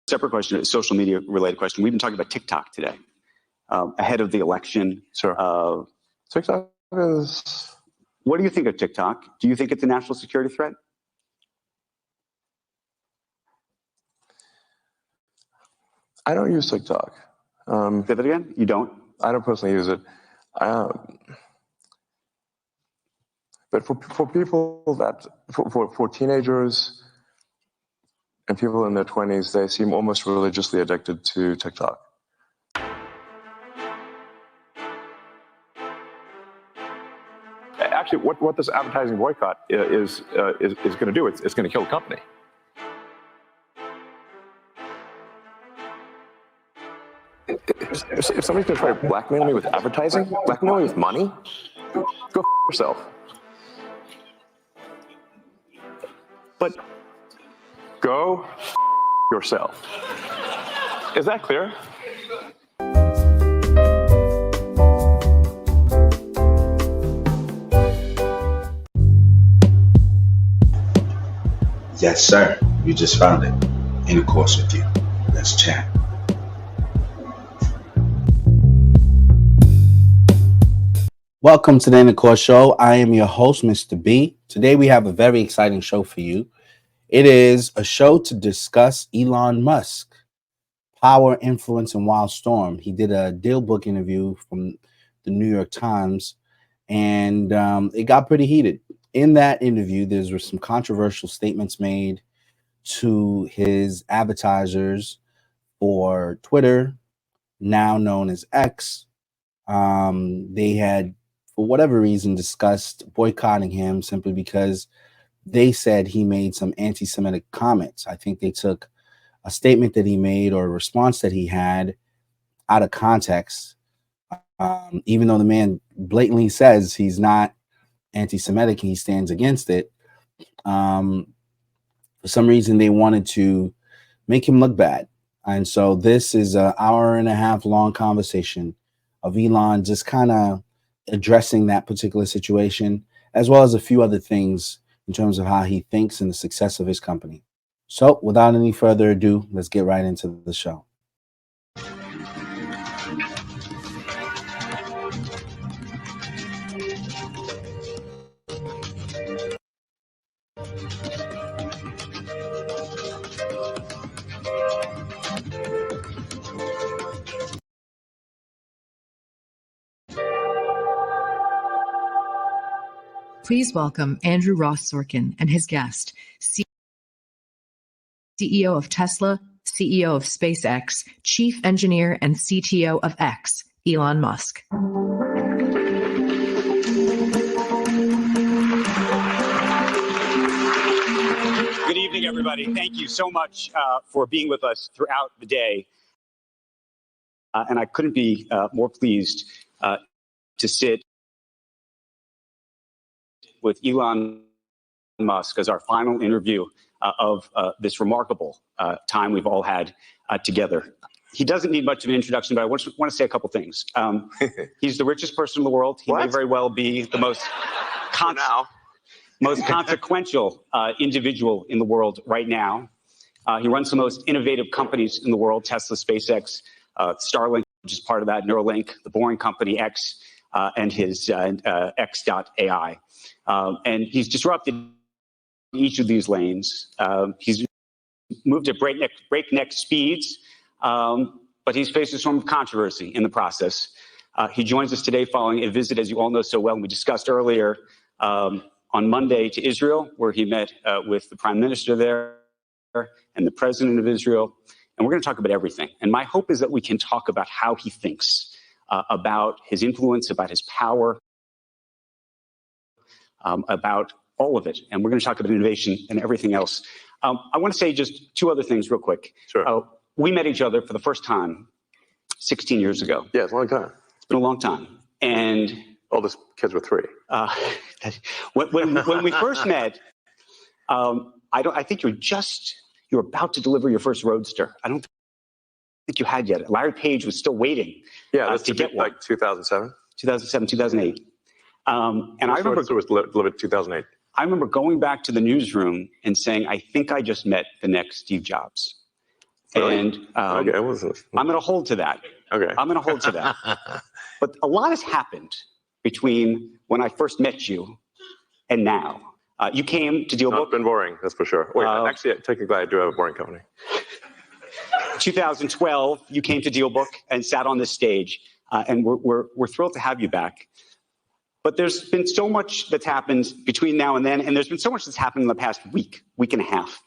separate question, a social media related question. We've been talking about TikTok today, ahead of the election. Sure. TikTok is... What do you think of TikTok? Do you think it's a national security threat? I don't use TikTok. Say that again? You don't? I don't personally use it. But for people that, for teenagers and people in their 20s, they seem almost religiously addicted to TikTok. Actually, what this advertising boycott is going to do, it's going to kill the company. If somebody's going to try to blackmail me with advertising, blackmail me with money, go yourself. But go yourself. Is that clear? Yes, sir. You just found it. In a course with you. Let's chat. Welcome to the Intercourse Show. I am your host, Mr. B. Today we have a very exciting show for you. It is a show to discuss Elon Musk, power, influence, and wild storm. He did a deal book interview from the New York Times, and it got pretty heated. In that interview, there were some controversial statements made to his advertisers for Twitter, now known as X. They had, for whatever reason, discussed boycotting him simply because they said he made some anti-Semitic comments. I think they took a statement that he made or a response that he had out of context, even though the man blatantly says he's not anti-Semitic and he stands against it. For some reason, they wanted to make him look bad. And so this is an hour and a half long conversation of Elon just kind of addressing that particular situation, as well as a few other things in terms of how he thinks and the success of his company. So without any further ado, let's get right into the show. Please welcome Andrew Ross Sorkin and his guest, CEO of Tesla, CEO of SpaceX, Chief Engineer and CTO of X, Elon Musk. good evening, everybody. Thank you so much for being with us throughout the day. And I couldn't be more pleased to sit with Elon Musk as our final interview of this remarkable time we've all had together. He doesn't need much of an introduction, but I want to say a couple things. He's the richest person in the world. He may very well be the most consequential individual in the world right now. He runs the most innovative companies in the world: Tesla, SpaceX, Starlink, which is part of that, Neuralink, the Boring Company, X, and his X.AI. And he's disrupted each of these lanes. He's moved at breakneck speeds, but he's faced a storm of controversy in the process. He joins us today following a visit, as you all know so well, and we discussed earlier, on Monday to Israel, where he met with the prime minister there and the president of Israel. And we're going to talk about everything. And my hope is that we can talk about how he thinks, about his influence, about his power, about all of it. And we're going to talk about innovation and everything else. I want to say just two other things real quick. Sure. We met each other for the first time 16 years ago. Yeah, it's a long time. It's been a long time. And all those kids were 3. When we first met, I think you're about to deliver your first Roadster. I don't think you had yet. Larry Page was still waiting to get one. Like 2007? 2007, 2008. And I remember it was delivered 2008. I remember going back to the newsroom and saying, I think I just met the next Steve Jobs. And Okay, I wasn't. I'm going to hold to that. Okay. I'm going to hold to that. But a lot has happened between when I first met you and now. You came to Not DealBook. been boring, that's for sure. Wait, Uh, actually, technically, I do have a boring company. 2012, you came to DealBook and sat on this stage, and we're thrilled to have you back. But there's been so much that's happened between now and then, and there's been so much that's happened in the past week and a half.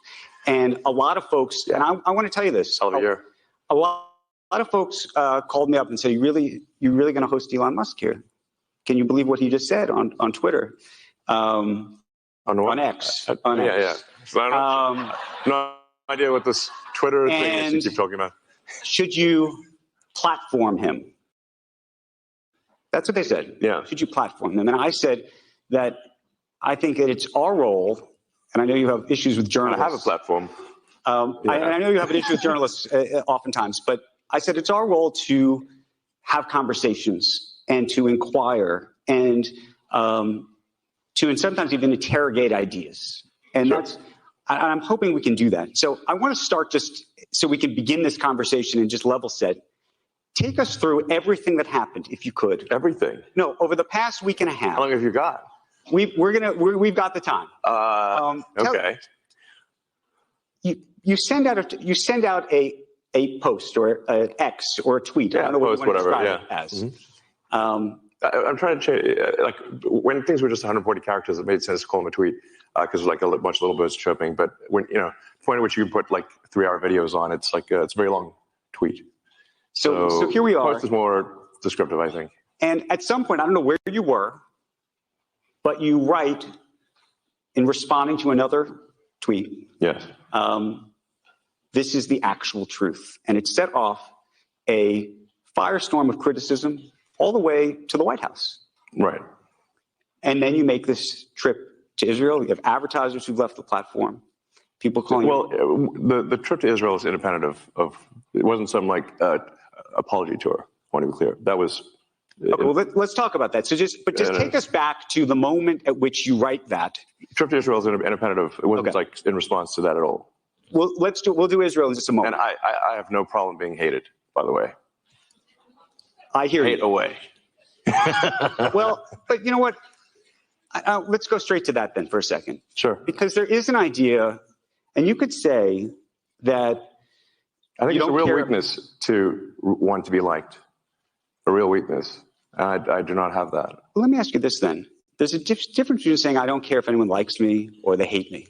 And a lot of folks, and I want to tell you this, Hell of a year. a lot of folks called me up and said, "You really going to host Elon Musk here? Can you believe what he just said on Twitter, On what? on X, Yeah, yeah. So I don't, no idea what this Twitter thing is you and keep talking about. should you platform him?" That's what they said. Yeah. Should you platform them? And I said that I think that it's our role, and I know you have issues with I journalists. have a platform. I know you have an issue with journalists oftentimes, but I said it's our role to have conversations and to inquire and and sometimes even interrogate ideas. And Sure. I'm hoping we can do that. So I want to start just so we can begin this conversation and just level set. Take us through everything that happened, if you could. Everything. No, over the past week and a half. How long have you got? We've got the time. Okay. You send out a post or an X or a tweet. I don't know what post, you want to whatever, describe it as. I'm trying to change, like, when things were just 140 characters, it made sense to call them a tweet, because like a bunch of little birds chirping. But when, the point at which you put like 3-hour videos on, it's like, it's a very long tweet. So here we are. Post is more descriptive, I think. And at some point, I don't know where you were, but you write in responding to another tweet. Yes. This is the actual truth. And it set off a firestorm of criticism all the way to the White House. Right. And then you make this trip to Israel. You have advertisers who've left the platform. People calling the trip to Israel is independent of it wasn't some like apology tour. I want to be clear. That was. Okay, well, let's talk about that. So just take us back to the moment at which you write that. Trip to Israel is independent of. It wasn't like in response to that at all. Well, we'll do Israel in just a moment. And I have no problem being hated, by the way. I hear Hate you. away. Well, but you know what? Let's go straight to that then for a second. Sure. Because there is an idea, and you could say that I think it's a real weakness to want to be liked. A real weakness. And I do not have that. Let me ask you this then. There's a difference between saying, I don't care if anyone likes me or they hate me.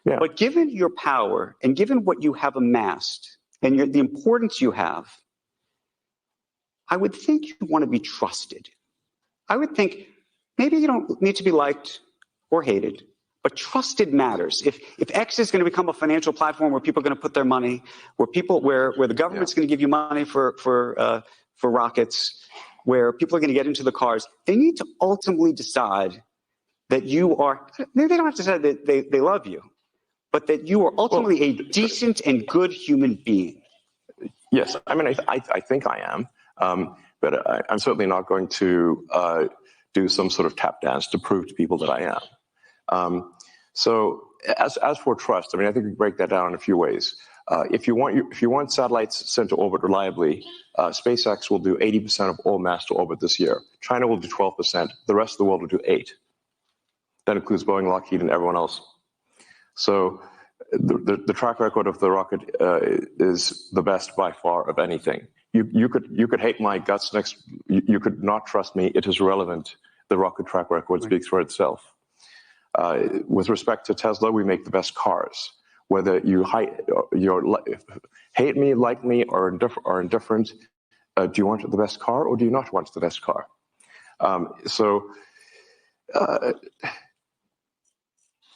Yeah. But given your power and given what you have amassed and the importance you have, I would think you want to be trusted. I would think maybe you don't need to be liked or hated, but trusted matters. If X is going to become a financial platform where people are going to put their money, where the government's going to give you money for rockets, where people are going to get into the cars, they need to ultimately decide that you are. Maybe they don't have to decide that they love you, but that you are ultimately a decent and good human being. Yes, I mean, I think I am. But I'm certainly not going to do some sort of tap dance to prove to people that I am. So as for trust, I mean, I think we break that down in a few ways. If you want satellites sent to orbit reliably, SpaceX will do 80% of all mass to orbit this year. China will do 12%. The rest of the world will do 8%. That includes Boeing, Lockheed, and everyone else. So the track record of the rocket is the best by far of anything. You could hate my guts next. You could not trust me. It is irrelevant. The rocket track record speaks for itself. With respect to Tesla, we make the best cars. Whether you hate me, like me, or indifferent, do you want the best car or do you not want the best car?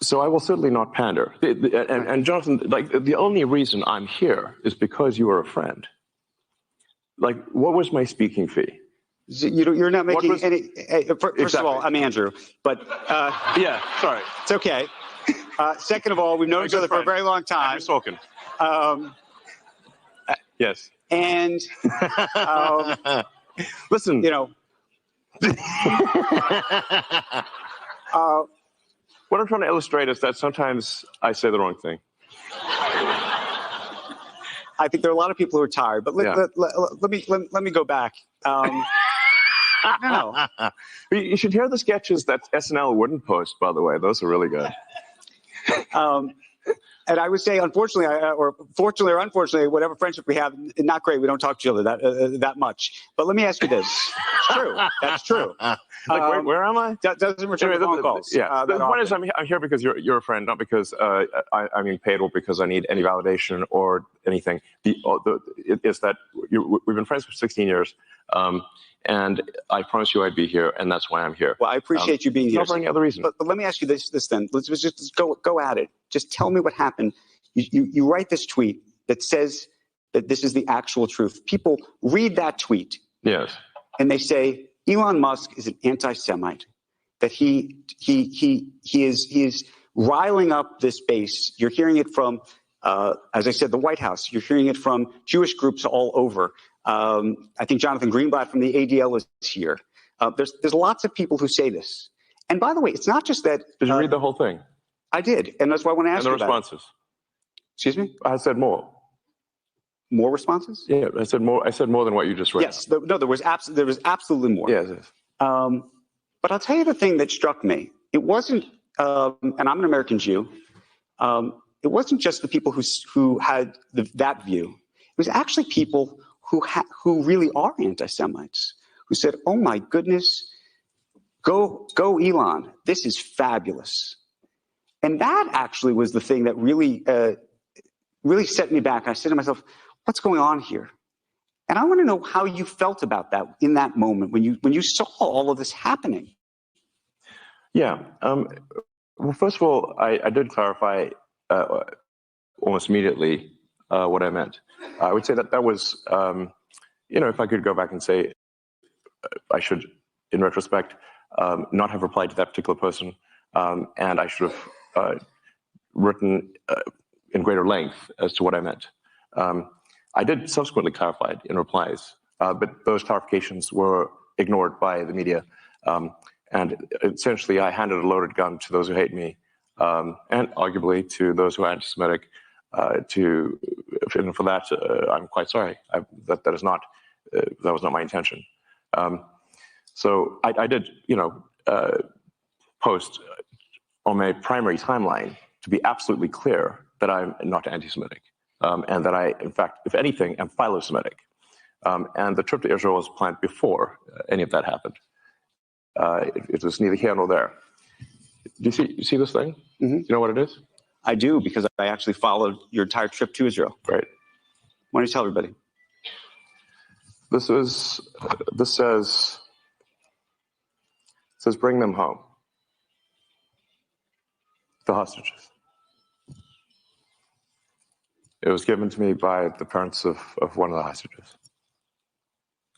So I will certainly not pander. And Jonathan, like, the only reason I'm here is because you are a friend. Like, what was my speaking fee? You're not making any. First of all, I'm Andrew, but yeah, sorry, it's okay. Second of all, we've known each other for a very long time. Andrew Sorkin. Yes. And listen, what I'm trying to illustrate is that sometimes I say the wrong thing. I think there are a lot of people who are tired. But let me go back. No. You should hear the sketches that SNL wouldn't post, by the way. Those are really good. And I would say, unfortunately, or fortunately or unfortunately, whatever friendship we have, not great. We don't talk to each other that much. But let me ask you this. It's true. That's true. Where am I? Doesn't return Anyway, phone calls. Yeah. The point is, often. I'm here because you're a friend, not because I'm being paid or because I need any validation or anything. It's that we've been friends for 16 years. And I promised you I'd be here, and that's why I'm here. Well, I appreciate you being here. Not for any other reason. But let me ask you this then. Let's just go at it. Just tell me what happened. You write this tweet that says that this is the actual truth. People read that tweet. Yes. And they say Elon Musk is an anti-Semite. That he is riling up this base. You're hearing it from, as I said, the White House. You're hearing it from Jewish groups all over. I think Jonathan Greenblatt from the ADL is here. There's lots of people who say this. And by the way, it's not just that. Did you read the whole thing? I did, and that's why I want to ask you about it. And the responses? Excuse me? I said more. More responses? Yeah, I said more. I said more than what you just read. Yes. There was absolutely more. Yes. But I'll tell you the thing that struck me. It wasn't, and I'm an American Jew. It wasn't just the people who had that view. It was actually people who really are anti-Semites, who said, "Oh my goodness, go Elon! This is fabulous." And that actually was the thing that really set me back. I said to myself, "What's going on here?" And I want to know how you felt about that in that moment when you saw all of this happening. Yeah. Well, first of all, I did clarify almost immediately what I meant. I would say that was, if I could go back and say, I should, in retrospect, not have replied to that particular person, and I should have written in greater length as to what I meant. I did subsequently clarify it in replies, but those clarifications were ignored by the media. And essentially, I handed a loaded gun to those who hate me, and arguably to those who are anti-Semitic. And for that, I'm quite sorry. That was not my intention. So I did, post on my primary timeline to be absolutely clear that I'm not anti-Semitic, and that I, in fact, if anything, am philo-Semitic. And the trip to Israel was planned before any of that happened. It was neither here nor there. Do you see this thing? Mm-hmm. Do you know what it is? I do, because I actually followed your entire trip to Israel. Great. Why don't you tell everybody? This says bring them home. The hostages. It was given to me by the parents of one of the hostages.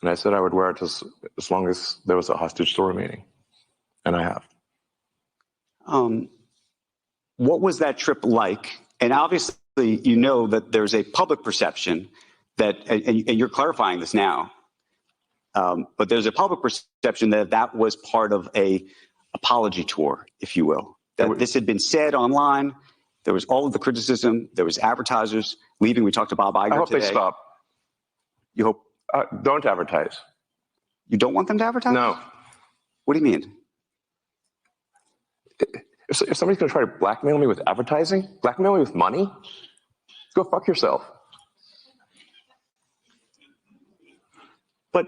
And I said I would wear it as long as there was a hostage still remaining. And I have. What was that trip like? And obviously, you know that there's a public perception that, and you're clarifying this now, but there's a public perception that was part of a apology tour, if you will. That this had been said online. There was all of the criticism. There was advertisers leaving. We talked to Bob Iger today. I hope they stop. You hope? Don't advertise. You don't want them to advertise? No. What do you mean? If somebody's going to try to blackmail me with advertising, blackmail me with money, go fuck yourself. But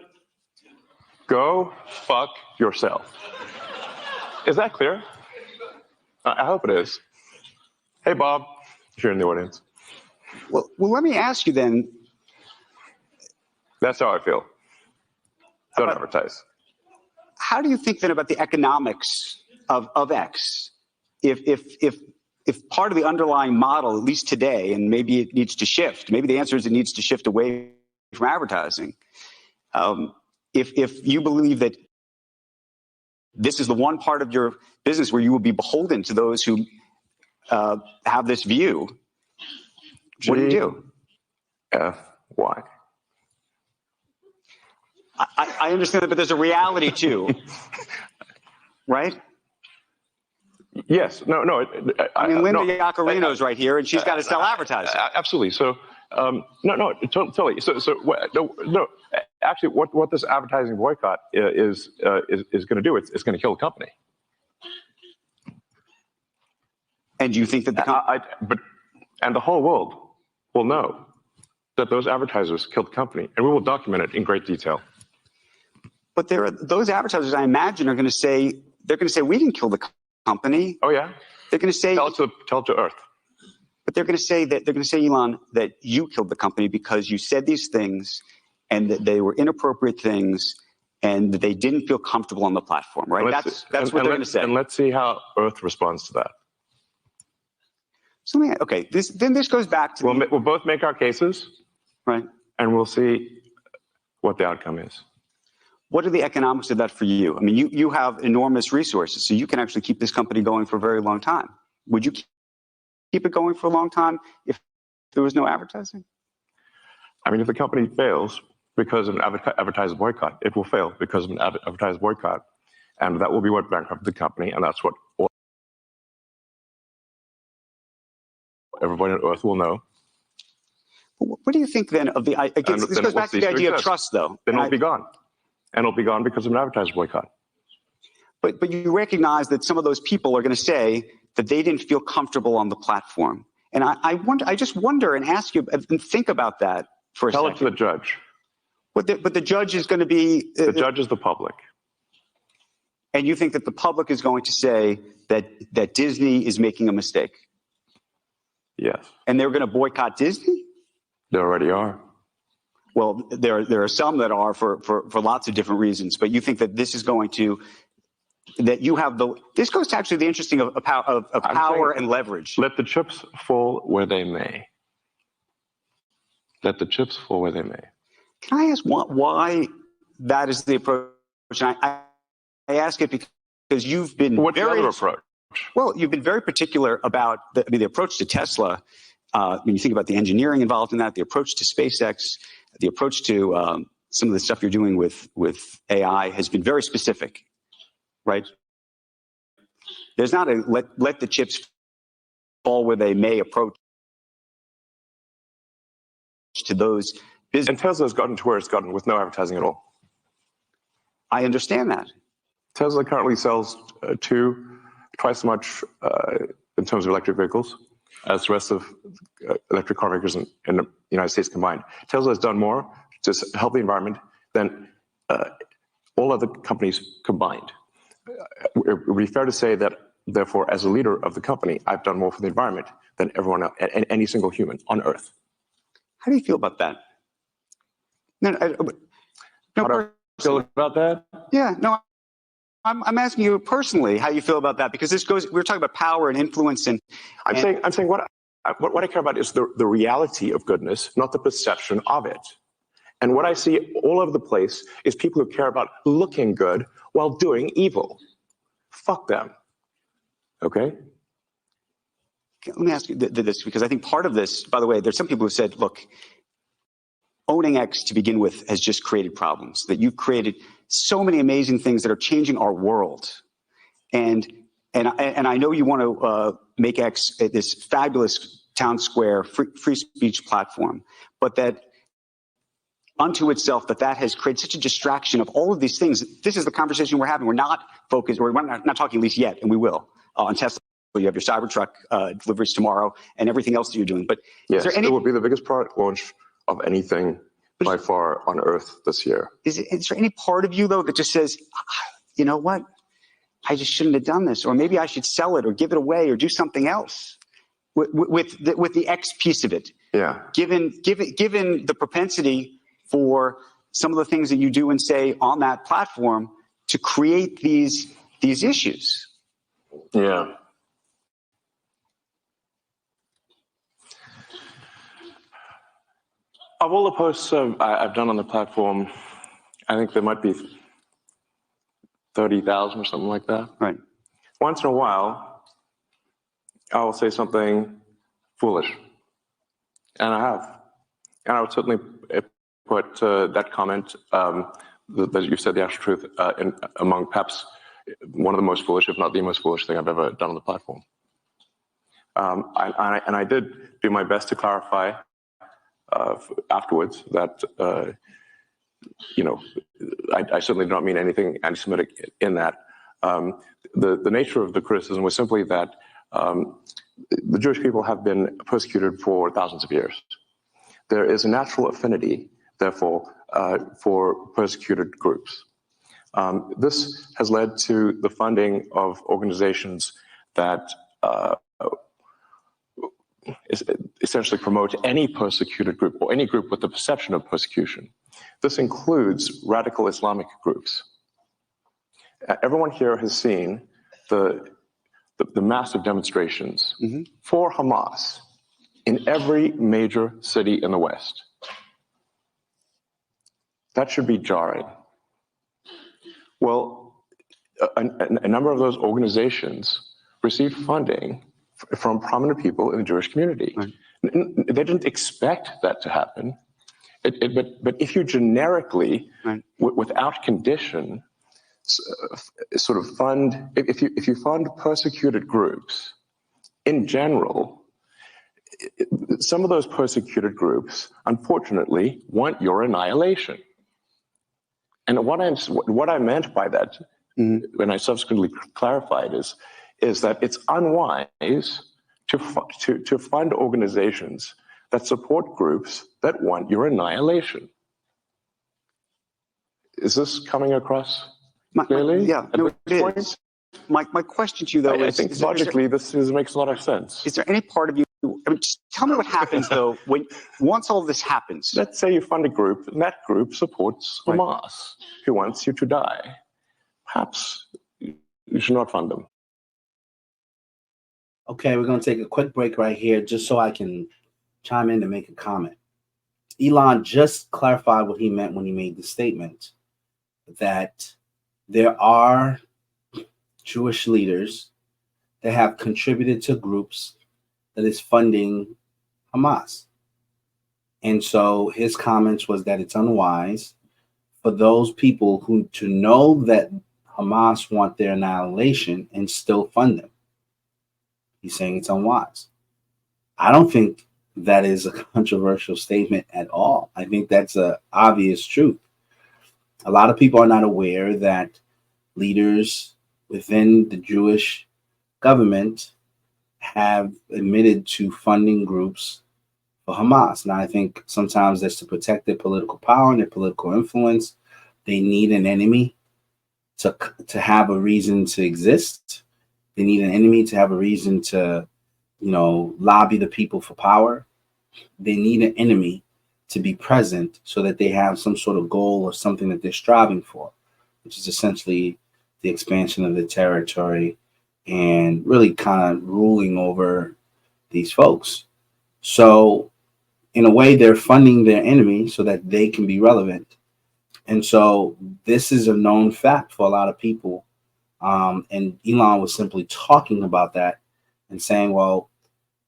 go fuck yourself. Is that clear? I hope it is. Hey, Bob, if you're in the audience. Well, let me ask you then. That's how I feel. Don't advertise. How do you think then about the economics of X? If part of the underlying model, at least today, and maybe it needs to shift, maybe the answer is it needs to shift away from advertising. If you believe that this is the one part of your business where you will be beholden to those who have this view, what do you do? Why? I understand that, but there's a reality too, right? Yes. No. I mean, Linda Yaccarino's right here, and she's got to sell advertising. Absolutely. So No, totally. No. Actually, what this advertising boycott is going to do, it's going to kill the company. And do you think that And the whole world will know that those advertisers killed the company, and we will document it in great detail. But those advertisers, I imagine, are going to say, we didn't kill the company. Oh yeah. They're going to say, tell it to Earth. But they're going to say, Elon, that you killed the company because you said these things, and that they were inappropriate things, and that they didn't feel comfortable on the platform, right? That's what they're going to say. And let's see how Earth responds to that. So this goes back to we'll both make our cases, right, and we'll see what the outcome is. What are the economics of that for you? I mean, you have enormous resources, so you can actually keep this company going for a very long time. Would you keep it going for a long time if there was no advertising? I mean, if the company fails because of an advertiser boycott, it will fail because of an advertiser boycott, and that will be what bankrupted the company, and that's what everybody on Earth will know. What do you think then of the? Again, this goes back to the idea of trust, though. Then it'll be gone, and it'll be gone because of an advertiser boycott. But you recognize that some of those people are going to say that they didn't feel comfortable on the platform, and I just wonder and ask you and think about that for a second. Tell it to the judge. But the judge is going to be the judge is the public, and you think that the public is going to say that Disney is making a mistake. Yes. And they're going to boycott Disney? They already are. Well, there are some that are for lots of different reasons, but you think that this is going to, that you have this goes to actually the interesting of power and leverage. Let the chips fall where they may. Let the chips fall where they may. Can I ask why that is the approach? And I ask it because you've been What's the other approach? Well, you've been very particular about the approach to Tesla. When you think about the engineering involved in that, the approach to SpaceX, the approach to some of the stuff you're doing with AI has been very specific, right? There's not a let the chips fall where they may approach to those business. And Tesla's gotten to where it's gotten with no advertising at all. I understand that. Tesla currently sells twice as much in terms of electric vehicles as the rest of electric car makers in the United States combined. Tesla has done more to help the environment than all other companies combined. It would be fair to say that, therefore, as a leader of the company, I've done more for the environment than everyone else, any single human on Earth. How do you feel about that? How do I feel about that? Yeah, no. I'm asking you personally how you feel about that, because we're talking about power and influence, and I'm saying what I care about is the reality of goodness, not the perception of it. And what I see all over the place is people who care about looking good while doing evil. Fuck them. Okay? Let me ask you this, because I think part of this, by the way, there's some people who said, look, owning X to begin with has just created problems, that you've created so many amazing things that are changing our world. And I know you want to make X this fabulous town square free speech platform, but that unto itself, that has created such a distraction of all of these things. This is the conversation we're having. We're not focused, or we're not talking at least yet, and we will, on Tesla. You have your Cybertruck deliveries tomorrow and everything else that you're doing. But yes, it will be the biggest product launch of anything by far on Earth this year. Is there any part of you, though, that just says, you know what, I just shouldn't have done this, or maybe I should sell it or give it away or do something else with the X piece of it? Yeah. Given the propensity for some of the things that you do and say on that platform to create these issues. Yeah. Of all the posts I've done on the platform, I think there might be 30,000 or something like that. Right. Once in a while, I will say something foolish. And I have. And I would certainly put that comment that you said the actual truth among perhaps one of the most foolish, if not the most foolish thing I've ever done on the platform. And I did do my best to clarify afterwards that, I certainly do not mean anything anti-Semitic in that. The nature of the criticism was simply that the Jewish people have been persecuted for thousands of years. There is a natural affinity, therefore, for persecuted groups. This has led to the funding of organizations that essentially promote any persecuted group or any group with the perception of persecution. This includes radical Islamic groups. Everyone here has seen the massive demonstrations for Hamas in every major city in the West. That should be jarring. Well, a number of those organizations received funding from prominent people in the Jewish community. Right. They didn't expect that to happen. But if you generically, right, without condition, sort of fund, if you fund persecuted groups, in general, some of those persecuted groups, unfortunately, want your annihilation. And what I meant by that, when I subsequently clarified, is that it's unwise to fund organizations that support groups that want your annihilation. Is this coming across clearly? Yeah, no, it is. My question to you, though, I think logically this makes a lot of sense. Is there any part of you, just tell me what happens, though, once all this happens? Let's say you fund a group, and that group supports Hamas, who wants you to die. Perhaps you should not fund them. Okay, we're going to take a quick break right here just so I can chime in and make a comment. Elon just clarified what he meant when he made the statement that there are Jewish leaders that have contributed to groups that is funding Hamas. And so his comments was that it's unwise for those people who to know that Hamas want their annihilation and still fund them. He's saying it's unwise. I don't think that is a controversial statement at all. I think that's an obvious truth. A lot of people are not aware that leaders within the Jewish government have admitted to funding groups for Hamas. Now, I think sometimes that's to protect their political power and their political influence. They need an enemy to have a reason to exist. They need an enemy to have a reason to, lobby the people for power. They need an enemy to be present so that they have some sort of goal or something that they're striving for, which is essentially the expansion of the territory and really kind of ruling over these folks. So in a way, they're funding their enemy so that they can be relevant. And so this is a known fact for a lot of people. And Elon was simply talking about that and saying, well,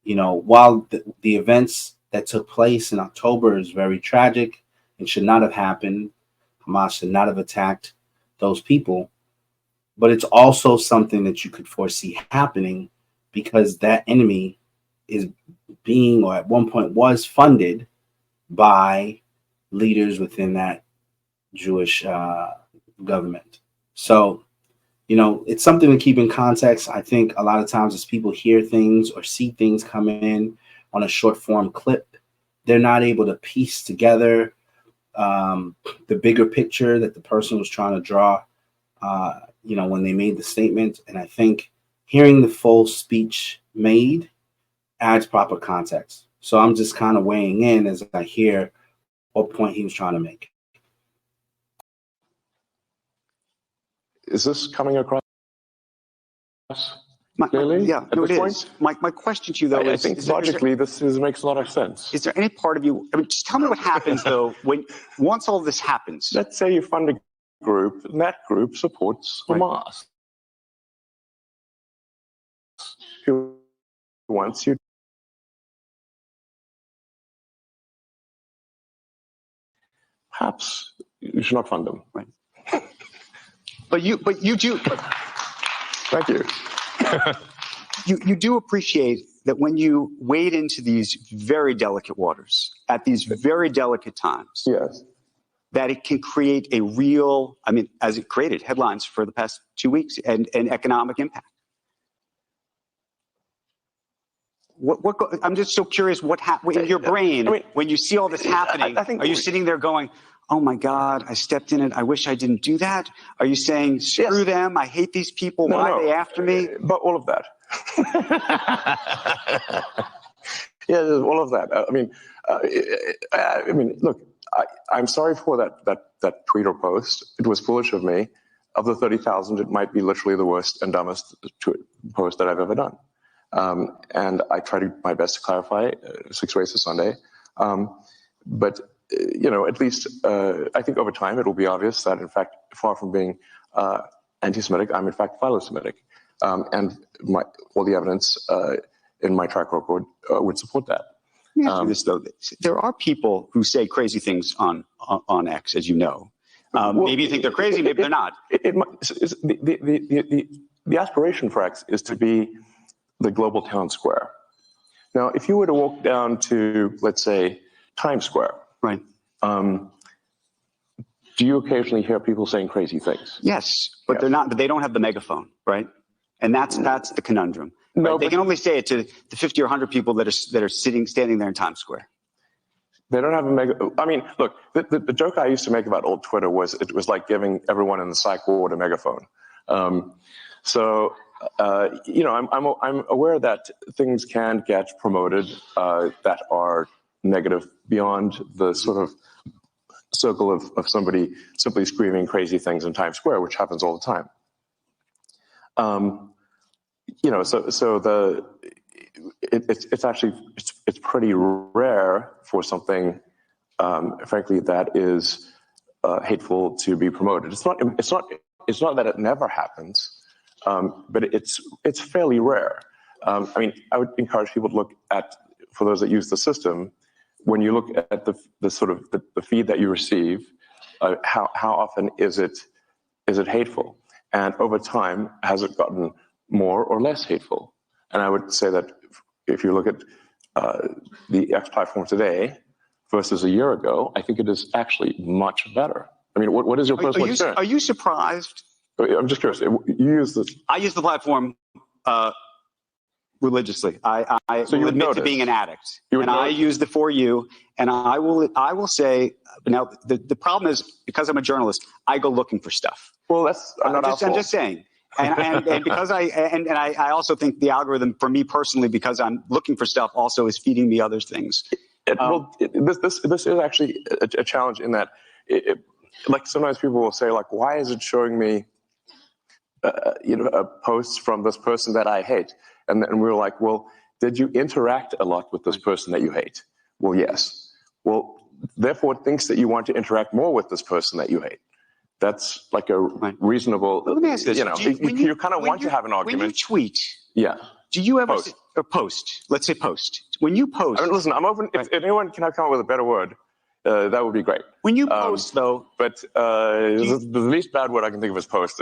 while the events that took place in October is very tragic and should not have happened, Hamas should not have attacked those people, but it's also something that you could foresee happening because that enemy is being, or at one point was funded by leaders within that Jewish government. So, it's something to keep in context. I think a lot of times as people hear things or see things come in on a short form clip, they're not able to piece together the bigger picture that the person was trying to draw, when they made the statement. And I think hearing the full speech made adds proper context. So I'm just kind of weighing in as I hear what point he was trying to make. Is this coming across clearly? Yeah, no, it is. My question to you, though, I think logically this makes a lot of sense. Is there any part of you, just tell me what happens, though, once all this happens? Let's say you fund a group, and that group supports Hamas, who wants you. Perhaps you should not fund them. Right. But you do. Thank you. You do appreciate that when you wade into these very delicate waters at these very delicate times, Yes. that it can create a real, I mean, as it created headlines for the past 2 weeks and economic impact? I'm just so curious what happened in your brain when you see all this happening. I think are you sitting there going, oh my God, I stepped in it. I wish I didn't do that. Are you saying, screw them. I hate these people. Why are they after me? But all of that. Yeah, all of that. I mean, look, I'm sorry for that tweet or post. It was foolish of me. Of the 30,000, it might be literally the worst and dumbest post that I've ever done. And I try to my best to clarify 6 ways to Sunday. But at least I think over time it will be obvious that, in fact, far from being anti-Semitic, I'm in fact philo-Semitic. And all the evidence in my track record would support that. Let me ask you this, though. There are people who say crazy things on X, as you know. Maybe you think they're crazy, maybe they're not. The aspiration for X is to be the global town square. Now, if you were to walk down to, let's say, Times Square, right? Do you occasionally hear people saying crazy things? Yes, but they're not. But they don't have the megaphone, right? And that's the conundrum. No, right? They can only say it to the 50 or 100 people that are standing there in Times Square. They don't have a I mean, look, the joke I used to make about old Twitter was it was like giving everyone in the psych ward a megaphone. I'm aware that things can get promoted that are negative beyond the sort of circle of somebody simply screaming crazy things in Times Square, which happens all the time. It's pretty rare for something, frankly, that is hateful to be promoted. It's not that it never happens, but it's fairly rare. I would encourage people to look at, for those that use the system, when you look at the sort of the feed that you receive, how often is it hateful, and over time has it gotten more or less hateful? And I would say that if you look at the X platform today versus a year ago, I think it is actually much better. I mean, what is your personal experience? Are you surprised? I'm just curious. You use this? I use the platform religiously. I will admit to being an addict, and I use the For You. And I will say now the problem is, because I'm a journalist, I go looking for stuff. Well, I'm just saying. And because I also think the algorithm for me personally, because I'm looking for stuff, also is feeding me other things. This is actually a challenge in that, like, sometimes people will say, like, why is it showing me, posts from this person that I hate? And we're like, well, did you interact a lot with this person that you hate? Well, yes. Well, therefore it thinks that you want to interact more with this person that you hate. That's like a reasonable. Let me ask this: you kind of want to have an argument. When you tweet, yeah. Do you ever post? Let's say post. When you post, listen, I'm open. If anyone can come up with a better word, that would be great. When you post, though, but the least bad word I can think of is post.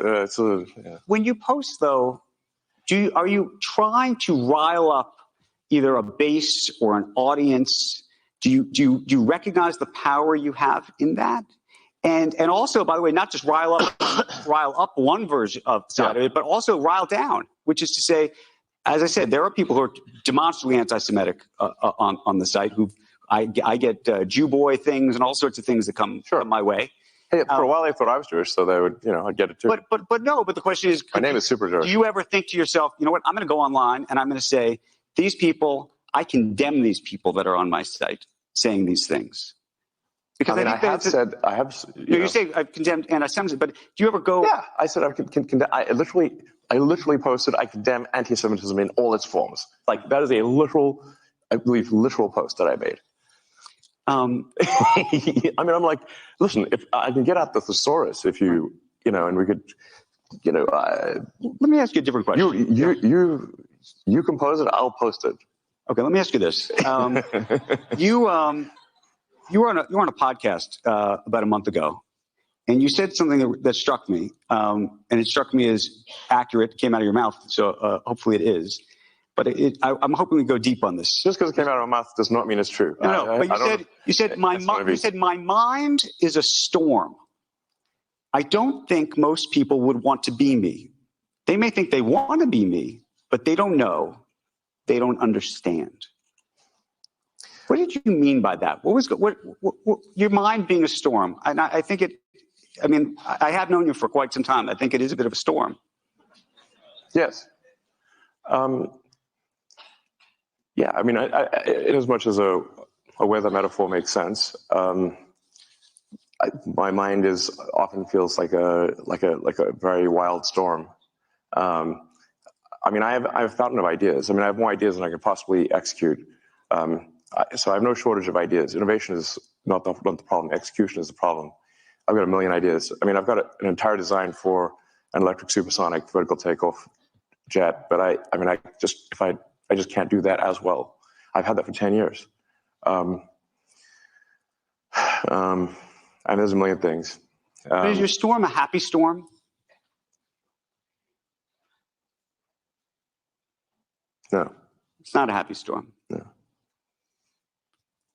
When you post, though, are you trying to rile up either a base or an audience? Do you recognize the power you have in that? And also, by the way, not just rile up one version of side of it, but also rile down, which is to say, as I said, there are people who are demonstrably anti-Semitic on the site. Who I get Jew boy things and all sorts of things that come my way. Hey, for a while they thought I was Jewish, so they would, I'd get it too. But the question is, my name is Super Jewish. Do you ever think to yourself, you know what? I'm going to go online and I'm going to say, these people, I condemn these people that are on my site saying these things. Because you say I've condemned anti-Semitism, but do you ever go? Yeah, I said I literally posted I condemn anti-Semitism in all its forms. Like, that is a literal post that I made. I'm like, listen, if I can get out the thesaurus, if you and we could, Let me ask you a different question. You compose it, I'll post it. Okay, let me ask you this. You were on a podcast about a month ago, and you said something that struck me, and it struck me as accurate. It came out of your mouth, so hopefully it is. But I'm hoping we go deep on this. Just because it came out of my mouth does not mean it's true. No, but you said my mind is a storm. I don't think most people would want to be me. They may think they want to be me, but they don't know. They don't understand. What did you mean by that? What was your mind being a storm? And I think I have known you for quite some time. I think it is a bit of a storm. Yes. Yeah, I mean, in as much as a weather metaphor makes sense, my mind often feels like a very wild storm. I mean, I have a fountain of ideas. I mean, I have more ideas than I could possibly execute. So I have no shortage of ideas. Innovation is not the problem. Execution is the problem. I've got a million ideas. I mean, I've got an entire design for an electric supersonic vertical takeoff jet, but I just can't do that as well. I've had that for 10 years. And there's a million things. Is your storm a happy storm? No. It's not a happy storm. No.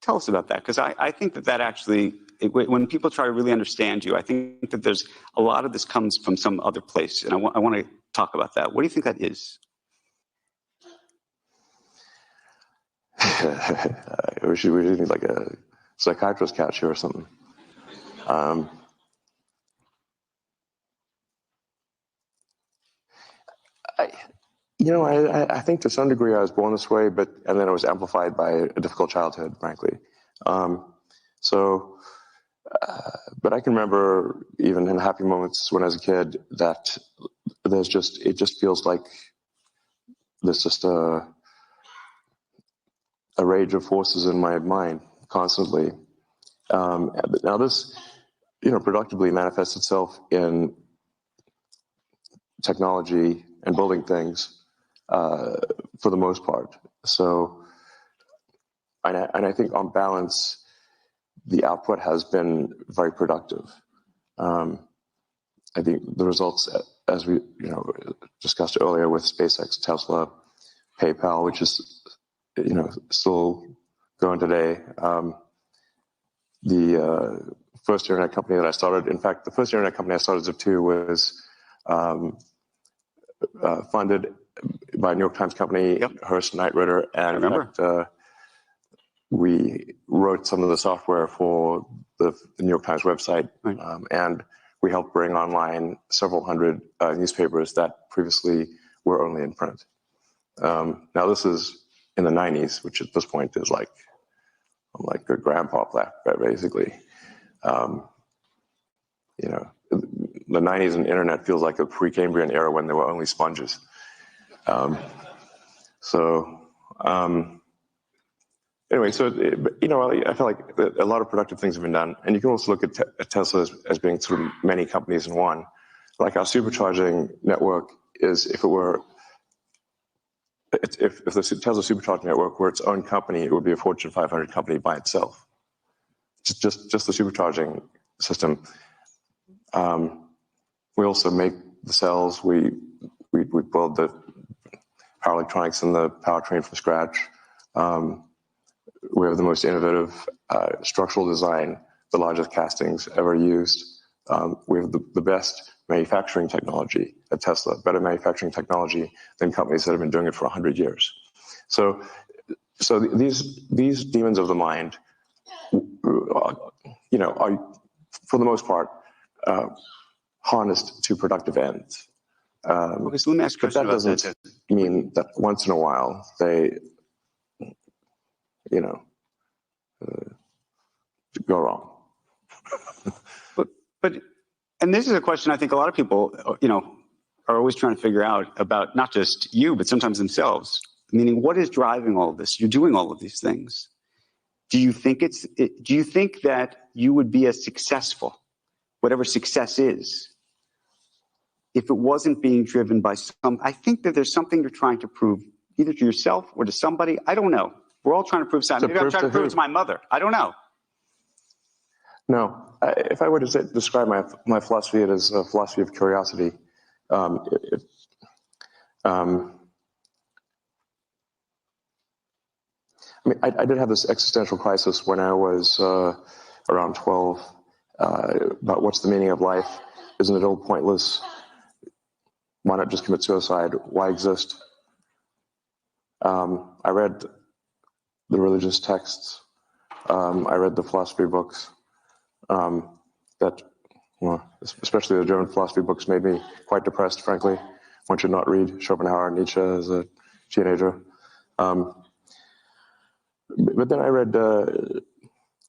Tell us about that, because I think that actually, when people try to really understand you, I think that there's a lot of this comes from some other place, and I want to talk about that. What do you think that is? we should need like a psychiatrist couch here or something. I think to some degree I was born this way, and then it was amplified by a difficult childhood, frankly. But I can remember even in happy moments when I was a kid that it just feels like there's just a rage of forces in my mind constantly. Now this, productively manifests itself in technology and building things for the most part. So, and I think on balance, the output has been very productive. I think the results, as we discussed earlier with SpaceX, Tesla, PayPal, which is still going today. The first internet company that I started, in fact, the first internet company I started, Zip2, was funded by a New York Times company, Hearst Knight Ridder, and in fact, we wrote some of the software for the New York Times website, and we helped bring online several hundred newspapers that previously were only in print. Now this is in the 90s, which at this point is I'm like a grandpa, basically. The 90s and internet feels like a Precambrian era when there were only sponges. Anyway, so I feel like a lot of productive things have been done, and you can also look at Tesla as being sort of many companies in one. Like our supercharging network is, if the Tesla supercharging network were its own company, it would be a Fortune 500 company by itself. Just the supercharging system. We also make the cells. We build the power electronics and the powertrain from scratch. We have the most innovative structural design, the largest castings ever used. We have the best manufacturing technology at Tesla, better manufacturing technology than companies that have been doing it for 100 years. So these demons of the mind, are, for the most part, harnessed to productive ends. Okay, so let me ask a but question that doesn't mean that once in a while they, go wrong. And this is a question I think a lot of people, are always trying to figure out about not just you, but sometimes themselves. Meaning, what is driving all of this? You're doing all of these things. Do you think that you would be as successful, whatever success is, if it wasn't being driven by I think that there's something you're trying to prove, either to yourself or to somebody. I don't know. We're all trying to prove something. Maybe I'm trying to prove it to my mother. I don't know. No, if I were to describe my philosophy, it is a philosophy of curiosity. mean, I did have this existential crisis when I was around 12 about what's the meaning of life? Isn't it all pointless? Why not just commit suicide? Why exist? I read the religious texts. I read the philosophy books that, well, especially the German philosophy books, made me quite depressed, frankly. One should not read Schopenhauer and Nietzsche as a teenager. But then I read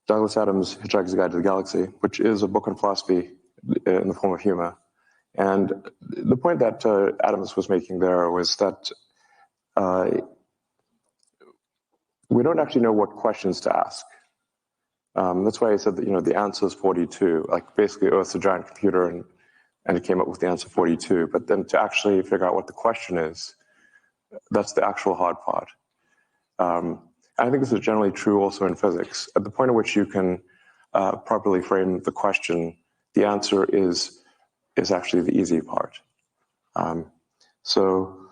Douglas Adams' Hitchhiker's Guide to the Galaxy, which is a book on philosophy in the form of humor. And the point that Adams was making there was that we don't actually know what questions to ask. That's why he said that, the answer is 42. Like, basically, Earth's a giant computer, and it came up with the answer 42. But then to actually figure out what the question is, that's the actual hard part. I think this is generally true also in physics. At the point at which you can properly frame the question, the answer is actually the easy part. So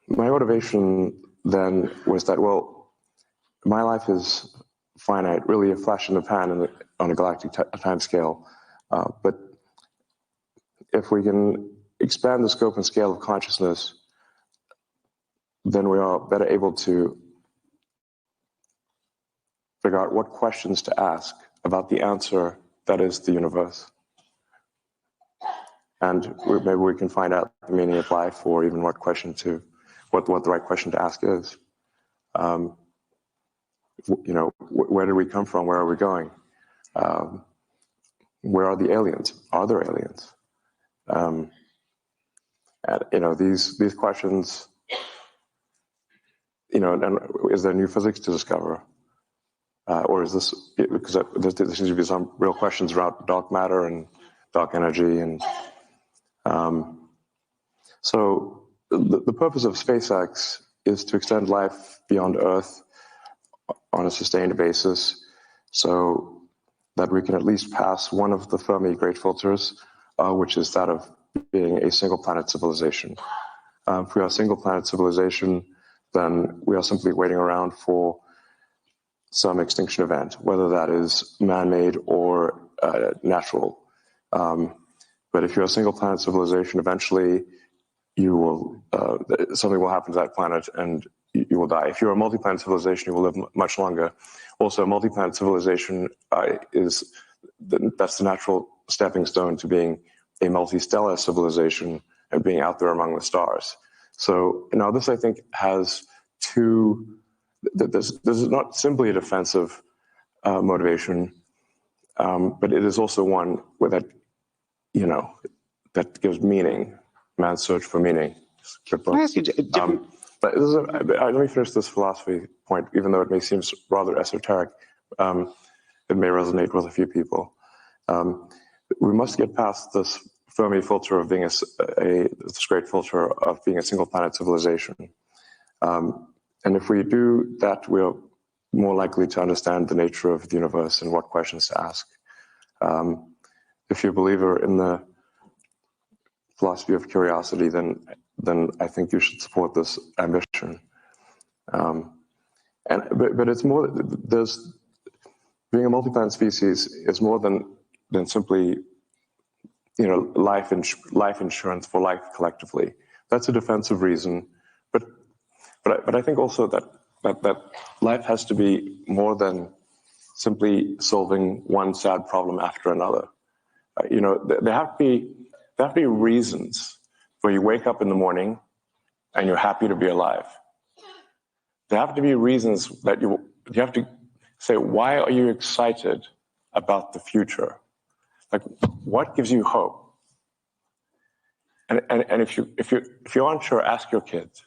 my motivation then was that, well, my life is finite, really a flash in the pan on a galactic time scale. But if we can expand the scope and scale of consciousness, then we are better able to figure out what questions to ask about the answer that is the universe. And maybe we can find out the meaning of life, or even what the right question to ask is. Where did we come from? Where are we going? Where are the aliens? Are there aliens? And these questions. And is there new physics to discover? Or is this, because there seems to be some real questions about dark matter and dark energy. And so the purpose of SpaceX is to extend life beyond Earth on a sustained basis, so that we can at least pass one of the Fermi great filters, which is that of being a single planet civilization. If we are a single planet civilization, then we are simply waiting around for some extinction event, whether that is man-made or natural. But if you're a single planet civilization, eventually something will happen to that planet and you will die. If you're a multi-planet civilization, you will live much longer. Also, a multi-planet civilization that's the natural stepping stone to being a multi-stellar civilization and being out there among the stars. So now this, I think, has this is not simply a defensive motivation, but it is also one where that gives meaning, man's search for meaning. Can I ask you but let me finish this philosophy point, even though it may seem rather esoteric. It may resonate with a few people. We must get past this Fermi filter of being this great filter of being a single planet civilization. And if we do that, we're more likely to understand the nature of the universe and what questions to ask. If you're a believer in the philosophy of curiosity, then I think you should support this ambition. But it's more. Being a multi-planet species is more than simply life insurance for life collectively. That's a defensive reason, but I think also that life has to be more than simply solving one sad problem after another. There have to be reasons where you wake up in the morning and you're happy to be alive. There have to be reasons that you have to say, why are you excited about the future? Like, what gives you hope? And if you're unsure, ask your kids.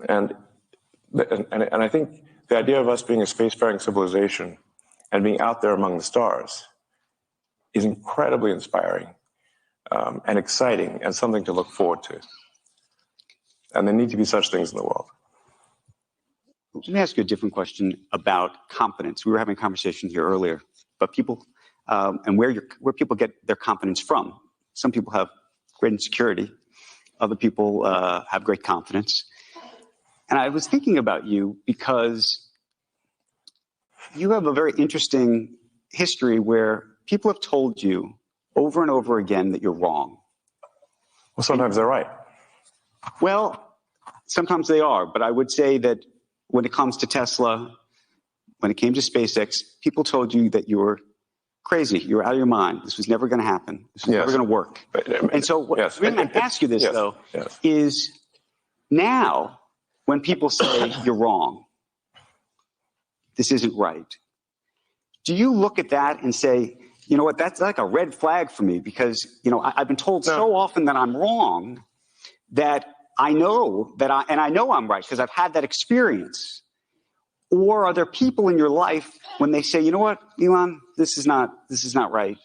And I think the idea of us being a spacefaring civilization and being out there among the stars is incredibly inspiring and exciting and something to look forward to. And there need to be such things in the world. Let me ask you a different question about confidence. We were having a conversation here earlier about people and where people get their confidence from. Some people have great insecurity. Other people have great confidence. And I was thinking about you because you have a very interesting history where people have told you over and over again that you're wrong. Well, sometimes they're right. Well, sometimes they are, but I would say that when it comes to Tesla, when it came to SpaceX, people told you that you were crazy. You were out of your mind. This was never going to happen. This was never going to work. And so the reason I ask you this, though, is now when people say you're wrong, this isn't right, do you look at that and say, you know what, that's like a red flag for me because, you know, I've been told so often that I'm wrong that I know that I know I'm right because I've had that experience. Or are there people in your life when they say, you know what, Elon, this is not right?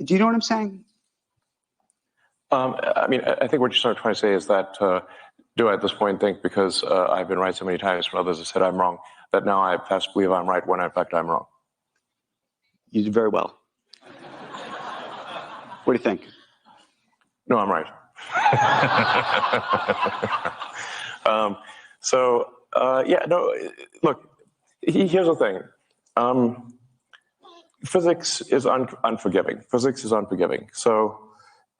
Do you know what I'm saying? I mean, I think what you're sort of trying to say is that do I at this point think because I've been right so many times when others have said I'm wrong, that now I have to believe I'm right when in fact I'm wrong? You did very well. What do you think? No, I'm right. Look, here's the thing. Physics is unforgiving. Physics is unforgiving. So,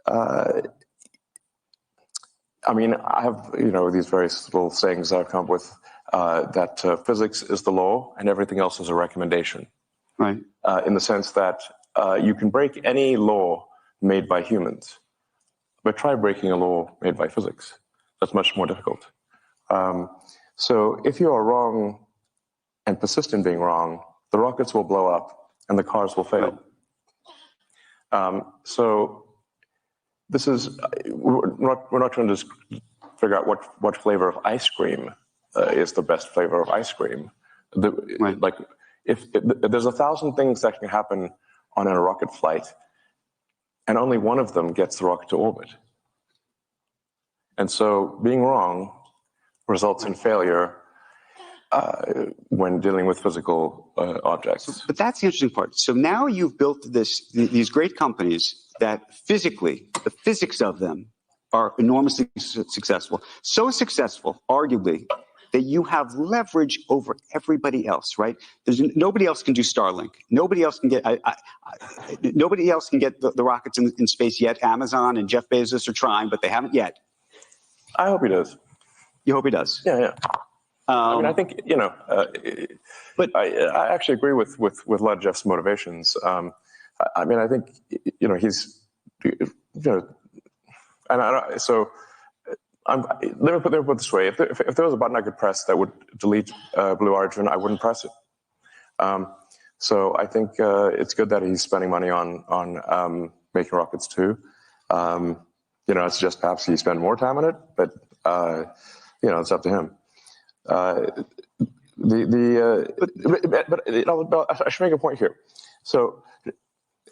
I mean, I have, you know, these various little sayings that I've come up with that physics is the law and everything else is a recommendation. Right. In the sense that you can break any law made by humans, but try breaking a law made by physics. That's much more difficult. So if you are wrong and persist in being wrong, the rockets will blow up and the cars will fail. Right. So this is, we're not trying to just figure out what flavor of ice cream is the best flavor of ice cream. Right. Like if there's 1,000 things that can happen on a rocket flight, and only one of them gets the rocket to orbit. And so being wrong results in failure when dealing with physical objects. But that's the interesting part. So now you've built these great companies that physically, the physics of them are enormously successful. So successful, arguably, that you have leverage over everybody else, right? Nobody else can do Starlink. Nobody else can get nobody else can get the rockets in space yet. Amazon and Jeff Bezos are trying, but they haven't yet. I hope he does. You hope he does? Yeah. I mean, I think, you know, but I actually agree with a lot of Jeff's motivations. I mean, I think, you know, he's, you know, and so let me put it this way. If there was a button I could press that would delete Blue Origin, I wouldn't press it. So I think it's good that he's spending money on making rockets too. You know, it's just perhaps he spend more time on it, but you know, it's up to him. But I should make a point here. So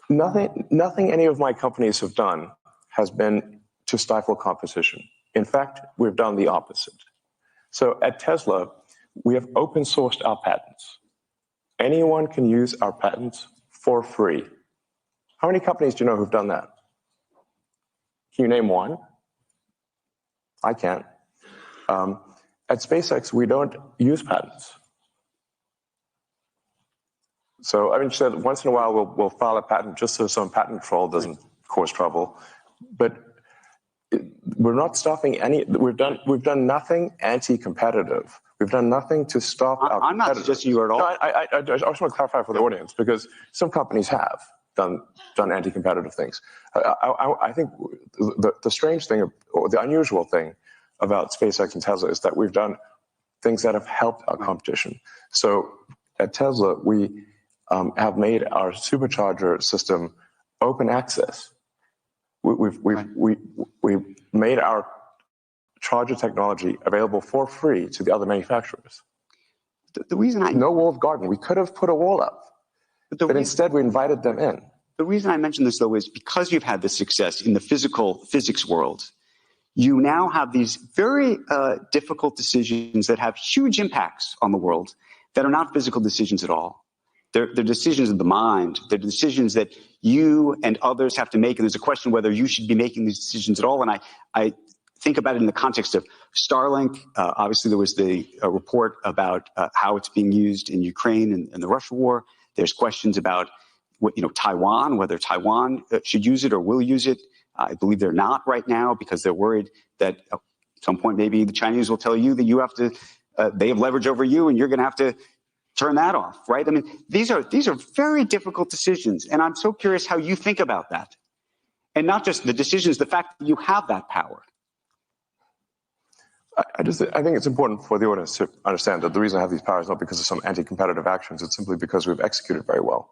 nothing any of my companies have done has been to stifle competition. In fact, we've done the opposite. So at Tesla, we have open sourced our patents. Anyone can use our patents for free. How many companies do you know who've done that? Can you name one? I can't. At SpaceX, we don't use patents. So, I mean, she said once in a while we'll file a patent just so some patent troll doesn't cause trouble. But we're not stopping any. We've done nothing anti-competitive. We've done nothing to stop our I'm not suggesting you are at all. No, I just want to clarify for the audience because some companies have done anti-competitive things. I think the strange thing or the unusual thing about SpaceX and Tesla is that we've done things that have helped our competition. So at Tesla, we have made our supercharger system open access. We've made our charger technology available for free to the other manufacturers. The reason no walled garden. We could have put a wall up, but instead we invited them in. The reason I mention this, though, is because you've had this success in the physics world, you now have these very difficult decisions that have huge impacts on the world that are not physical decisions at all. They're decisions of the mind. They're decisions that you and others have to make. And there's a question whether you should be making these decisions at all. And I think about it in the context of Starlink. Obviously, there was the report about how it's being used in Ukraine and the Russia war. There's questions about Taiwan, whether Taiwan should use it or will use it. I believe they're not right now because they're worried that at some point maybe the Chinese will tell you that you have to, they have leverage over you and you're going to have to turn that off, right? I mean, these are very difficult decisions. And I'm so curious how you think about that. And not just the decisions, the fact that you have that power. I think it's important for the audience to understand that the reason I have these powers is not because of some anti-competitive actions. It's simply because we've executed very well.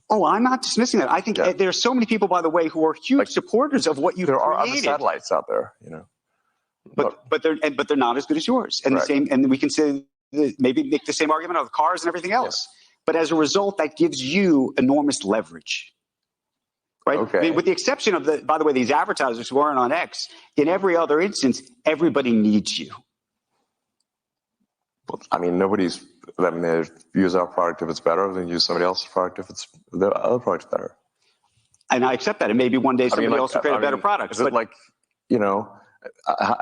Oh, I'm not dismissing that. I think there are so many people, by the way, who are huge supporters of what you've created. There are other satellites out there, but they're not as good as yours. And the same, and we can say maybe make the same argument of cars and everything else. Yeah. But as a result, that gives you enormous leverage. Right? Okay. I mean, with the exception of by the way, these advertisers who aren't on X, in every other instance, everybody needs you. Well, I mean, they use our product if it's better than use somebody else's product if the other product's better. And I accept that. And maybe one day somebody else will create a better product. Is it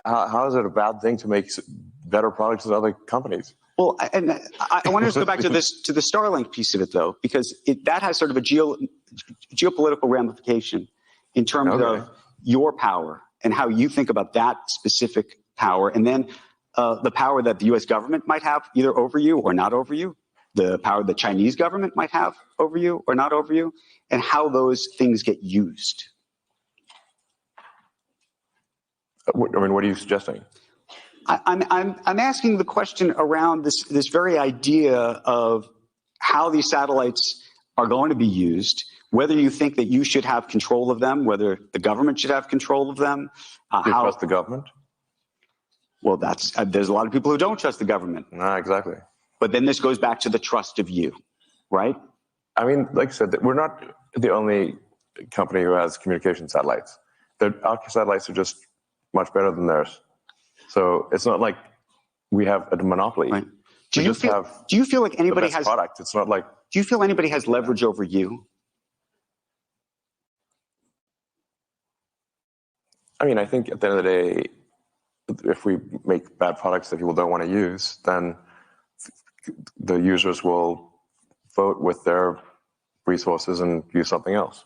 how is it a bad thing to make better products than other companies? Well, and I want to just go back to the Starlink piece of it, though, because that has sort of a geopolitical ramification in terms of your power and how you think about that specific power, and then the power that the U.S. government might have either over you or not over you, the power the Chinese government might have over you or not over you, and how those things get used. I mean, what are you suggesting? I'm asking the question around this very idea of how these satellites are going to be used, whether you think that you should have control of them, whether the government should have control of them. Do you trust the government? Well, there's a lot of people who don't trust the government. Exactly. But then this goes back to the trust of you, right? I mean, like I said, we're not the only company who has communication satellites. Our satellites are just much better than theirs. So it's not like we have a monopoly. Right. Do you feel like anybody has product? It's not like. Do you feel anybody has leverage over you? I mean, I think at the end of the day, if we make bad products that people don't want to use, then the users will vote with their resources and use something else.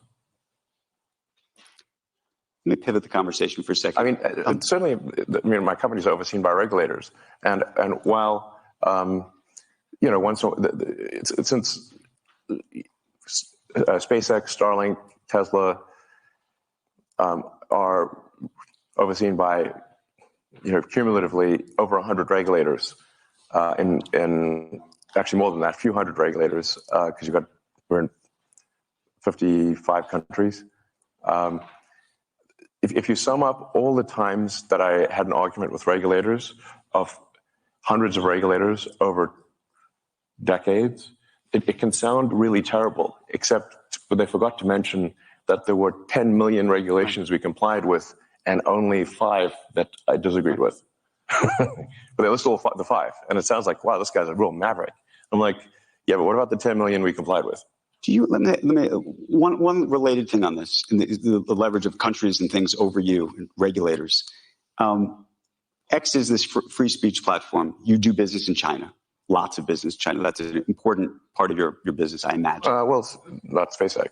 Let me pivot the conversation for a second. I mean, certainly, my company's overseen by regulators, and while since SpaceX, Starlink, Tesla are overseen by cumulatively over 100 regulators, in actually more than that, a few hundred regulators, because we're in 55 countries. If you sum up all the times that I had an argument with regulators, of hundreds of regulators over decades, it can sound really terrible, except they forgot to mention that there were 10 million regulations we complied with and only 5 that I disagreed with. But they list all the 5, and it sounds like, wow, this guy's a real maverick. I'm like, yeah, but what about the 10 million we complied with? Let me one related thing on this, in the leverage of countries and things over you, and regulators. X is this free speech platform. You do business in China, lots of business in China. That's an important part of your business, I imagine. Well, not SpaceX.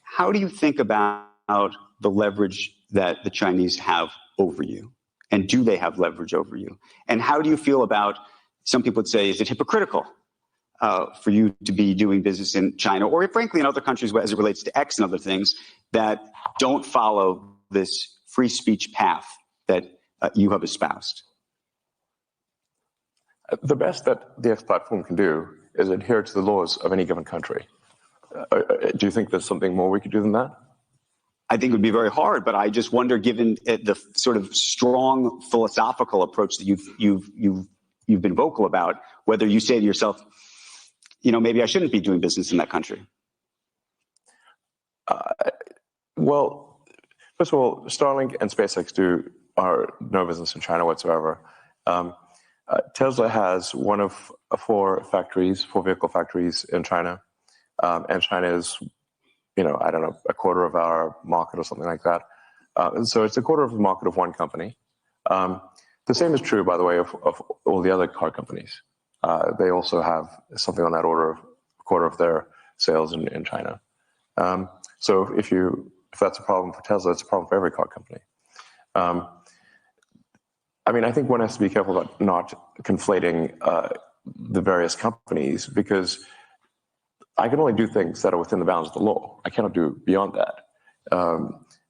How do you think about the leverage that the Chinese have over you? And do they have leverage over you? And how do you feel about, some people would say, is it hypocritical for you to be doing business in China, or frankly in other countries as it relates to X and other things that don't follow this free speech path that you have espoused? The best that the X platform can do is adhere to the laws of any given country. Do you think there's something more we could do than that? I think it would be very hard, but I just wonder, given the sort of strong philosophical approach that you've been vocal about, whether you say to yourself, maybe I shouldn't be doing business in that country. Well, first of all, Starlink and SpaceX are no business in China whatsoever. Tesla has one of four vehicle factories in China. And China is, I don't know, a quarter of our market or something like that. And so it's a quarter of the market of one company. The same is true, by the way, of all the other car companies. They also have something on that order of a quarter of their sales in China. So if that's a problem for Tesla, it's a problem for every car company. I think one has to be careful about not conflating the various companies, because I can only do things that are within the bounds of the law. I cannot do beyond that.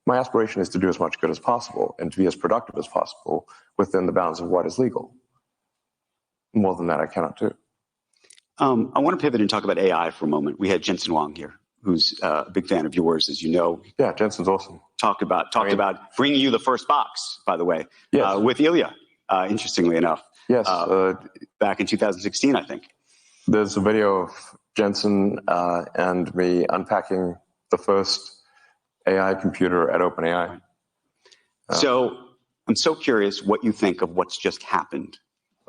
My aspiration is to do as much good as possible and to be as productive as possible within the bounds of what is legal. More than that, I cannot do. I want to pivot and talk about AI for a moment. We had Jensen Huang here, who's a big fan of yours, as you know. Yeah, Jensen's awesome. Talked about bringing you the first box, by the way, yes. With Ilya, interestingly enough. Yes. Back in 2016, I think. There's a video of Jensen and me unpacking the first AI computer at OpenAI. So I'm so curious what you think of what's just happened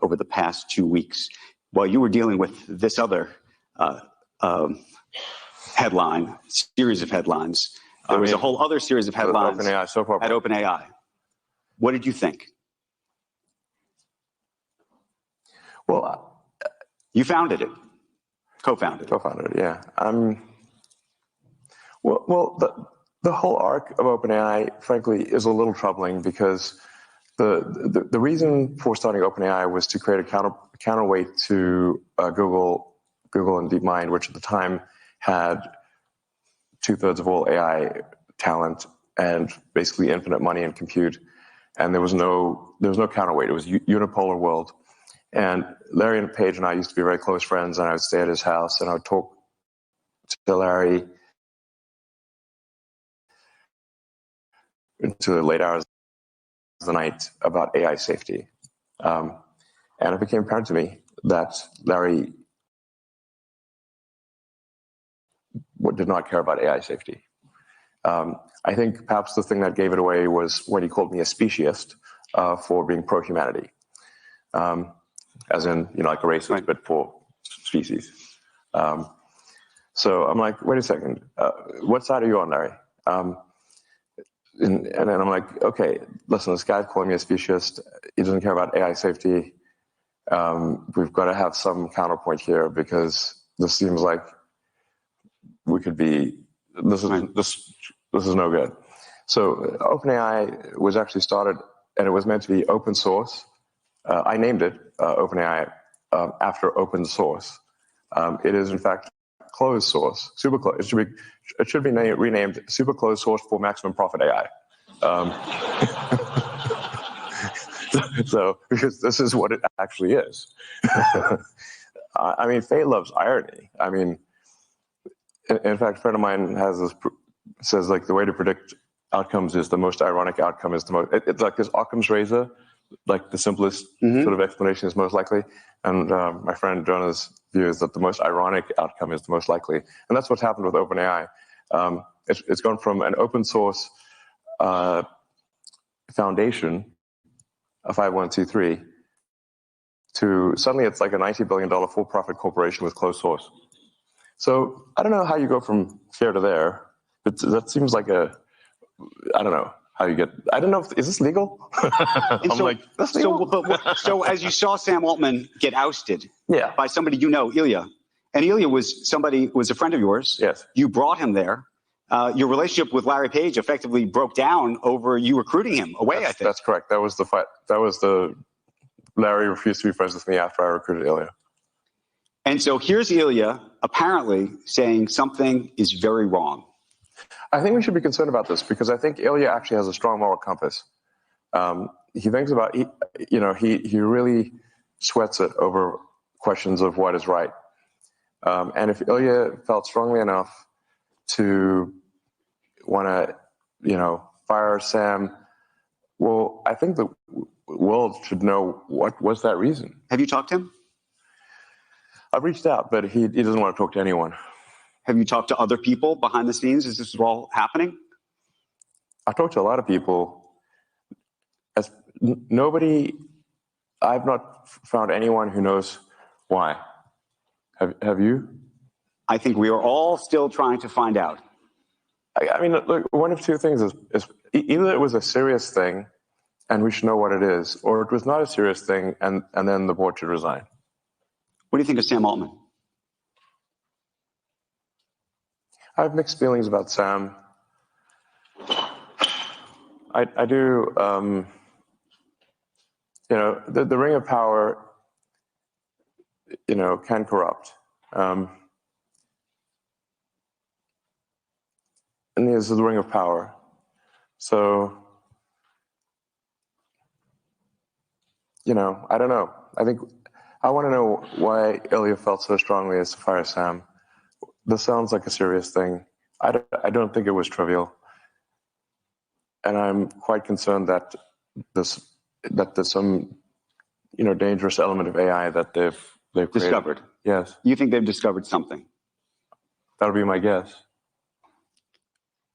over the past 2 weeks while you were dealing with this other series of headlines. There was a whole other series of headlines OpenAI, so far. at OpenAI. What did you think? Well, you founded it, co-founded it. Co-founded it, yeah. The whole arc of OpenAI, frankly, is a little troubling, because the reason for starting OpenAI was to create a counterweight to Google and DeepMind, which at the time had 2/3 of all AI talent and basically infinite money and compute, and there was no counterweight. It was a unipolar world. And Larry and Paige and I used to be very close friends, and I would stay at his house and I would talk to Larry into the late hours of the night about AI safety. And it became apparent to me that Larry did not care about AI safety. I think perhaps the thing that gave it away was when he called me a speciesist for being pro-humanity. As in, like a racist, right, but for species. So I'm like, wait a second, what side are you on, Larry? And then I'm like, okay, listen, this guy's calling me a speciesist. He doesn't care about AI safety. We've got to have some counterpoint here, because this seems like we could be, this is no good. So OpenAI was actually started, and it was meant to be open source. I named it OpenAI after open source. It is in fact closed source, super closed. It should be renamed super closed source for maximum profit AI. So because this is what it actually is. Fate loves irony. In fact, a friend of mine says like the way to predict outcomes is the most ironic outcome is the most. It's like this Occam's razor. Like the simplest sort of explanation is most likely. And my friend Jonah's view is that the most ironic outcome is the most likely. And that's what's happened with OpenAI. It's gone from an open source foundation, a 501c3, to suddenly it's like a $90 billion for-profit corporation with closed source. So I don't know how you go from here to there. That seems like I don't know. How you get? I don't know. Is this legal? That's legal. So as you saw Sam Altman get ousted, yeah, by somebody Ilya, and Ilya was a friend of yours. Yes, you brought him there. Your relationship with Larry Page effectively broke down over you recruiting him away. I think that's correct. That was the fight. Larry refused to be friends with me after I recruited Ilya. And so here's Ilya apparently saying something is very wrong. I think we should be concerned about this, because I think Ilya actually has a strong moral compass. He thinks about, he really sweats it over questions of what is right. And if Ilya felt strongly enough to want to, fire Sam, well, I think the world should know what was that reason. Have you talked to him? I've reached out, but he doesn't want to talk to anyone. Have you talked to other people behind the scenes as this is all happening? I've talked to a lot of people. Nobody I've not found anyone who knows why. Have you? I think we are all still trying to find out. I mean, look, one of two things is either it was a serious thing and we should know what it is, or it was not a serious thing and then the board should resign. What do you think of Sam Altman? I have mixed feelings about Sam. I do, you know, the ring of power, you know, can corrupt. And there's the ring of power. So, you know, I don't know. I think I want to know why Ilya felt so strongly as to fire Sam. This sounds like a serious thing. I don't think it was trivial. And I'm quite concerned that there's some, you know, dangerous element of AI that they've created. Discovered. Yes, You think they've discovered something? that would be my guess.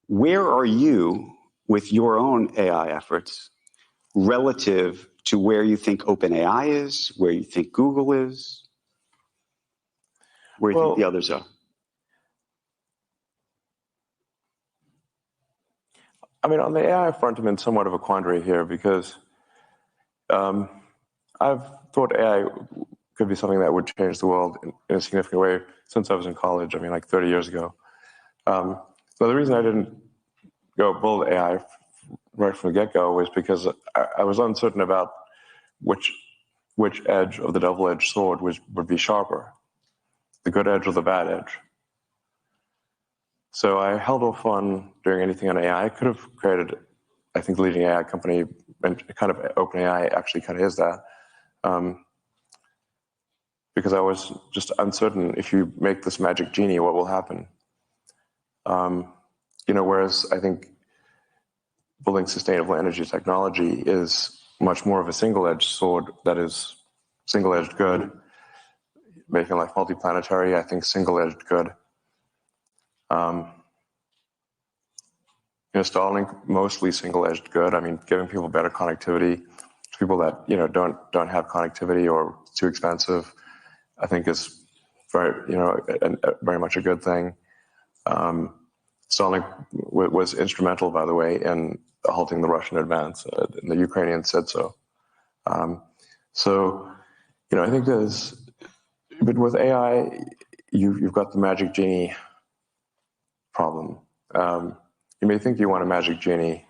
Where are you with your own AI efforts relative to where you think OpenAI is, where you think Google is, where you think the others are? I mean, on the AI front, I'm in somewhat of a quandary here because I've thought AI could be something that would change the world in a significant way since I was in college. I mean, like 30 years ago. So the reason I didn't go build AI right from the get-go was because I was uncertain about which edge of the double-edged sword would be sharper, the good edge or the bad edge. So I held off on doing anything on AI. I could have created, I think, the leading AI company, and kind of OpenAI actually kind of is that. Because I was just uncertain, if you make this magic genie, what will happen? You know, whereas I think building sustainable energy technology is much more of a single-edged sword that is single-edged good. Making life multiplanetary, I think single-edged good. You know, Starlink, mostly single-edged good. I mean, giving people better connectivity to people that, you know, don't have connectivity or it's too expensive, I think is very, you know, very much a good thing. Starlink was instrumental, by the way, in halting the Russian advance. And the Ukrainians said so. So, you know, I think but with AI, you've got the magic genie problem. You may think you want a magic genie,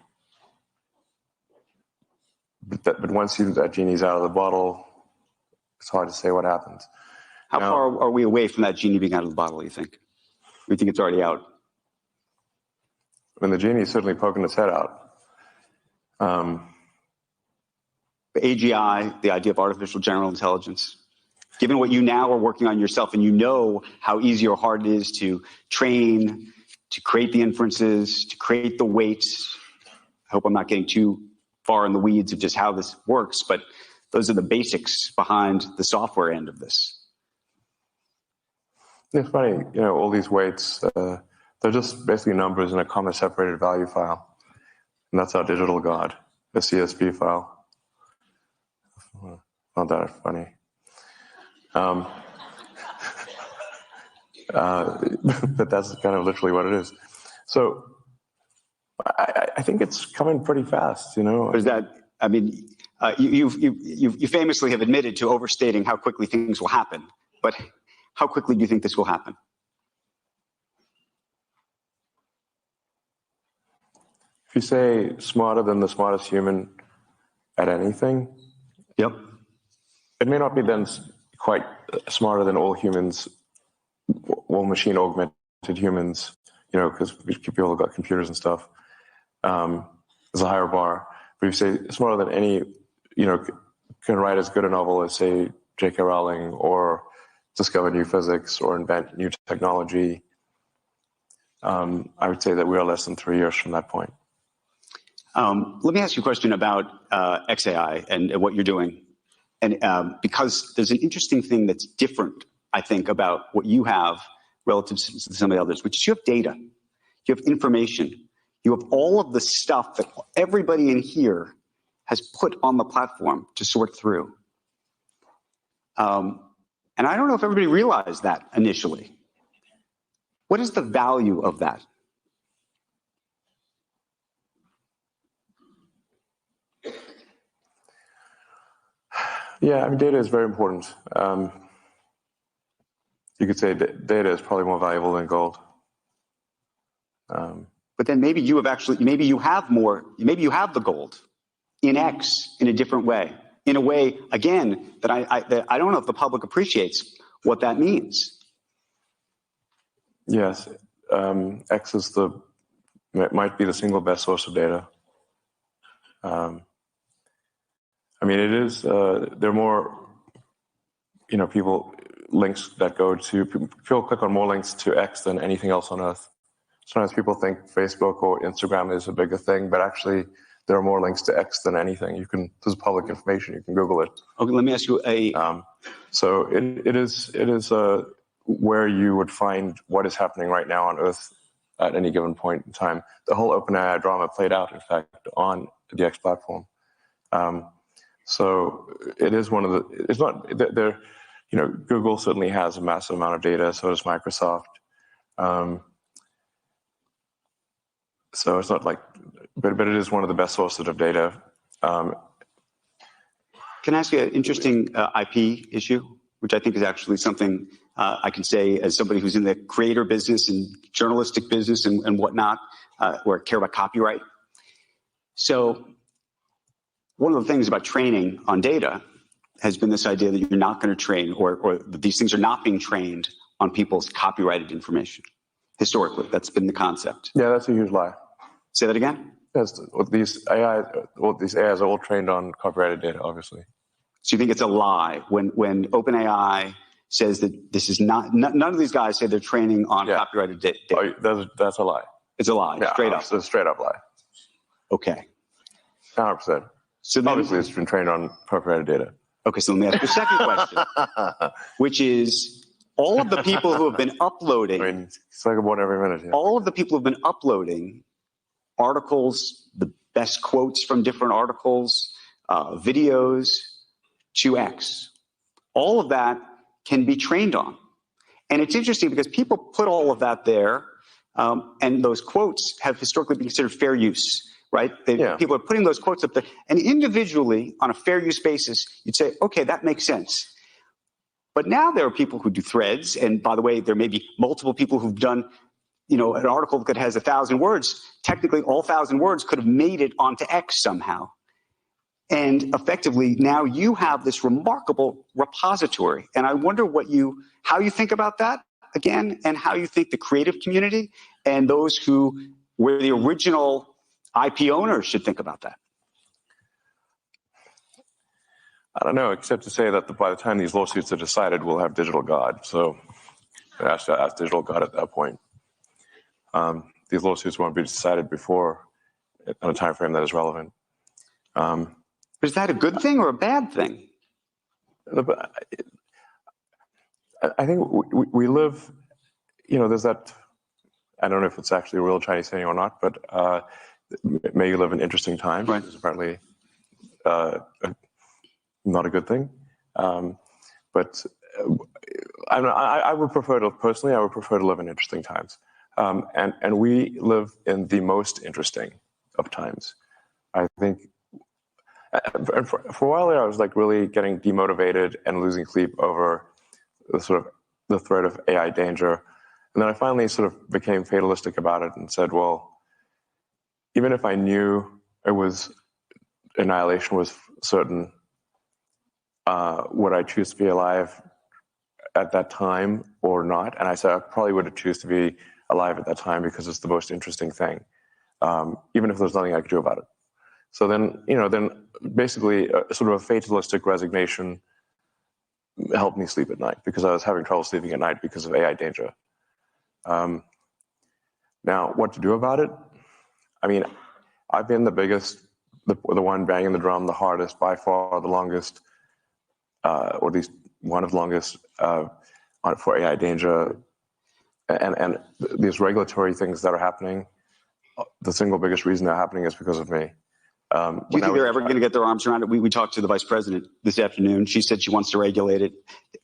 but once that genie's out of the bottle, it's hard to say what happens. How far are we away from that genie being out of the bottle, you think? Or you think it's already out? I mean, the genie's certainly poking its head out. The AGI, the idea of artificial general intelligence, given what you now are working on yourself and you know how easy or hard it is to train, to create the inferences, to create the weights. I hope I'm not getting too far in the weeds of just how this works, but those are the basics behind the software end of this. It's funny, you know, all these weights, they're just basically numbers in a comma-separated value file. And that's our digital god, a CSV file. Not that funny. But that's kind of literally what it is. So I think it's coming pretty fast, you know. Is that, I mean, you famously have admitted to overstating how quickly things will happen, but how quickly do you think this will happen? If you say smarter than the smartest human at anything, yep, it may not be then quite smarter than all humans, all machine augmented humans, you know, because people have got computers and stuff. There's a higher bar. But if you say smarter than any, you know, can write as good a novel as, say, J.K. Rowling, or discover new physics or invent new technology, I would say that we are less than 3 years from that point. Let me ask you a question about XAI and what you're doing. And because there's an interesting thing that's different, I think, about what you have relative to some of the others, which is you have data, you have information, you have all of the stuff that everybody in here has put on the platform to sort through. And I don't know if everybody realized that initially. What is the value of that? Yeah, I mean, data is very important. You could say data is probably more valuable than gold. But then maybe you have maybe you have the gold in X in a different way, in a way, again, that I don't know if the public appreciates what that means. Yes, X is might be the single best source of data. I mean, it is, there are more, links that go to, people click on more links to X than anything else on Earth. Sometimes people think Facebook or Instagram is a bigger thing, but actually there are more links to X than anything. This is public information, you can Google it. Okay, let me ask you so it is where you would find what is happening right now on Earth at any given point in time. The whole OpenAI drama played out, in fact, on the X platform. So it is one of the, it's not, Google certainly has a massive amount of data, so does Microsoft. So it's not like, but it is one of the best sources of data. Can I ask you an interesting IP issue, which I think is actually something I can say as somebody who's in the creator business and journalistic business and whatnot, or care about copyright. So one of the things about training on data has been this idea that you're not going to train, or that these things are not being trained on people's copyrighted information. Historically, that's been the concept. Yeah, that's a huge lie. Say that again? Yes, these AIs are all trained on copyrighted data, obviously. So you think it's a lie when OpenAI says that this is not, none of these guys say they're training on copyrighted data? Oh, that's a lie. It's a lie, straight up. It's a straight up lie. Okay. 100%. So then, obviously, it's been trained on copyrighted data. Okay, so let me ask you a second question, which is all of the people who have been uploading. I mean, it's like one every minute. Yeah. All of the people who have been uploading articles, the best quotes from different articles, videos to X. All of that can be trained on. And it's interesting because people put all of that there, and those quotes have historically been considered fair use, right? People are putting those quotes up there. And individually, on a fair use basis, you'd say, okay, that makes sense. But now there are people who do threads, and by the way, there may be multiple people who've done an article that has 1,000 words. Technically, all 1,000 words could have made it onto X somehow. And effectively, now you have this remarkable repository. And I wonder how you think about that, again, and how you think the creative community and those who were the original IP owners should think about that. I don't know, except to say that by the time these lawsuits are decided, we'll have digital God. So ask digital God at that point. These lawsuits won't be decided before on a time frame that is relevant. Is that a good thing or a bad thing? I think we live, there's that, I don't know if it's actually a real Chinese saying or not, but may you live in interesting times. Right. It's apparently not a good thing. But I would prefer to, personally, I would prefer to live in interesting times. And we live in the most interesting of times. I think, and for a while there, I was like really getting demotivated and losing sleep over the threat of AI danger. And then I finally sort of became fatalistic about it and said, well, even if I knew annihilation was certain, would I choose to be alive at that time or not? And I said, I probably would choose to be alive at that time because it's the most interesting thing, even if there's nothing I could do about it. So then, then basically sort of a fatalistic resignation helped me sleep at night because I was having trouble sleeping at night because of AI danger. Now, what to do about it? I mean, I've been the biggest, the one banging the drum the hardest, by far the longest, or at least one of the longest for AI danger. And these regulatory things that are happening, the single biggest reason they're happening is because of me. Do you think they're ever going to get their arms around it? We talked to the vice president this afternoon. She said she wants to regulate it.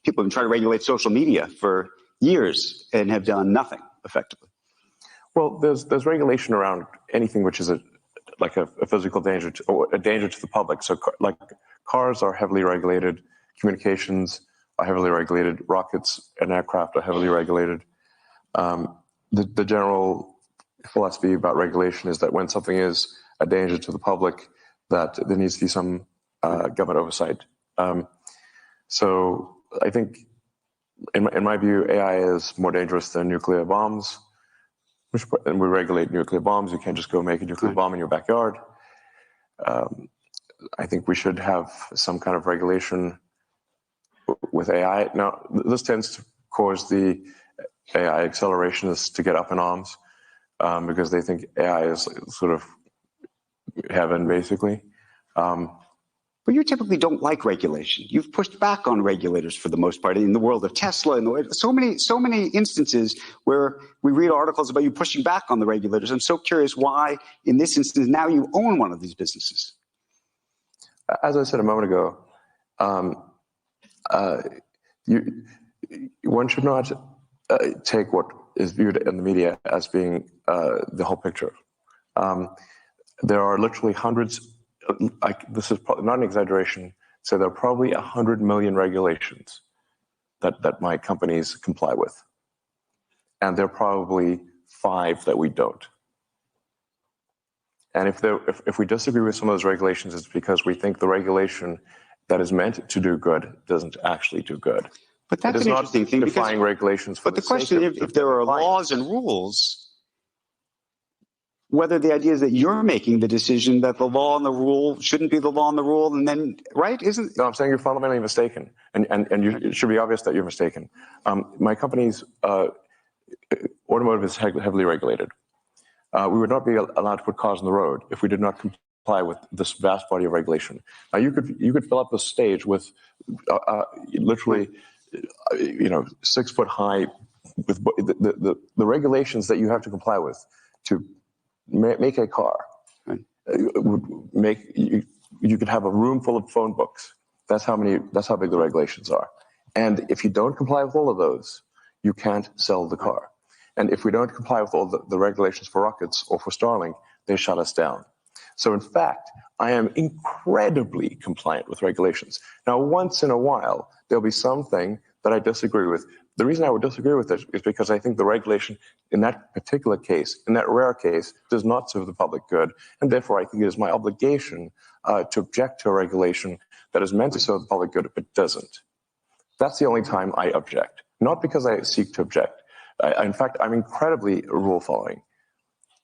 People have been trying to regulate social media for years and have done nothing effectively. Well, there's regulation around anything which is like a physical danger or a danger to the public. So like cars are heavily regulated, communications are heavily regulated, rockets and aircraft are heavily regulated. The general philosophy about regulation is that when something is a danger to the public, that there needs to be some government oversight. So I think, in my view, AI is more dangerous than nuclear bombs. And we regulate nuclear bombs. You can't just go make a nuclear bomb in your backyard. I think we should have some kind of regulation with AI. Now, this tends to cause the AI accelerationists to get up in arms because they think AI is sort of heaven, basically. But you typically don't like regulation. You've pushed back on regulators for the most part in the world of Tesla and so many instances where we read articles about you pushing back on the regulators. I'm so curious why, in this instance, now you own one of these businesses. As I said a moment ago, one should not take what is viewed in the media as being the whole picture. There are literally hundreds. This is probably not an exaggeration. So there are probably 100 million regulations that my companies comply with, and there are probably 5 that we don't. And if we disagree with some of those regulations, it's because we think the regulation that is meant to do good doesn't actually do good. But that's an interesting thing. Defying regulations. But the question is, if there are laws and rules, whether the idea is that you're making the decision that the law and the rule shouldn't be the law and the rule, and then, right? Isn't? No, I'm saying you're fundamentally mistaken, and it should be obvious that you're mistaken. My company's automotive is heavily regulated. We would not be allowed to put cars on the road if we did not comply with this vast body of regulation. Now, you could fill up the stage with literally, 6 foot high, with the regulations that you have to comply with to make a car. Right. Would make you could have a room full of phone books. That's how big the regulations are. And if you don't comply with all of those, you can't sell the car. And if we don't comply with all the regulations for rockets or for Starlink, they shut us down. So in fact, I am incredibly compliant with regulations. Now, once in a while, there'll be something that I disagree with. The reason I would disagree with it is because I think the regulation in that particular case, in that rare case, does not serve the public good. And therefore, I think it is my obligation to object to a regulation that is meant to serve the public good, but doesn't. That's the only time I object, not because I seek to object. In fact, I'm incredibly rule following.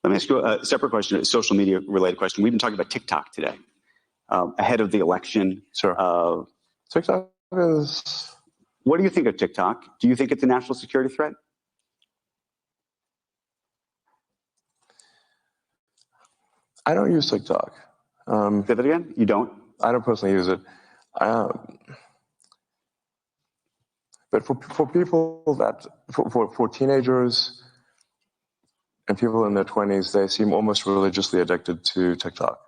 Let me ask you a separate question, a social media related question. We've been talking about TikTok today, ahead of the election. Sure. TikTok is... What do you think of TikTok? Do you think it's a national security threat? I don't use TikTok. Say that again? You don't? I don't personally use it. But for people for teenagers and people in their 20s, they seem almost religiously addicted to TikTok.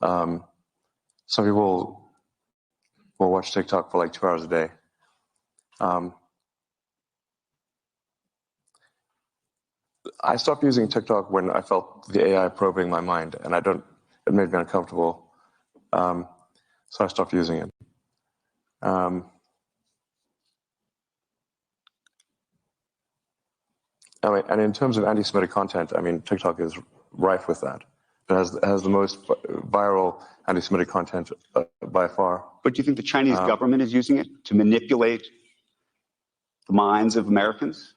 Some people will watch TikTok for like 2 hours a day. I stopped using TikTok when I felt the AI probing my mind, and it made me uncomfortable. So I stopped using it. And in terms of anti-Semitic content, I mean, TikTok is rife with that. It has the most viral anti-Semitic content by far. But do you think the Chinese government is using it to manipulate the minds of Americans?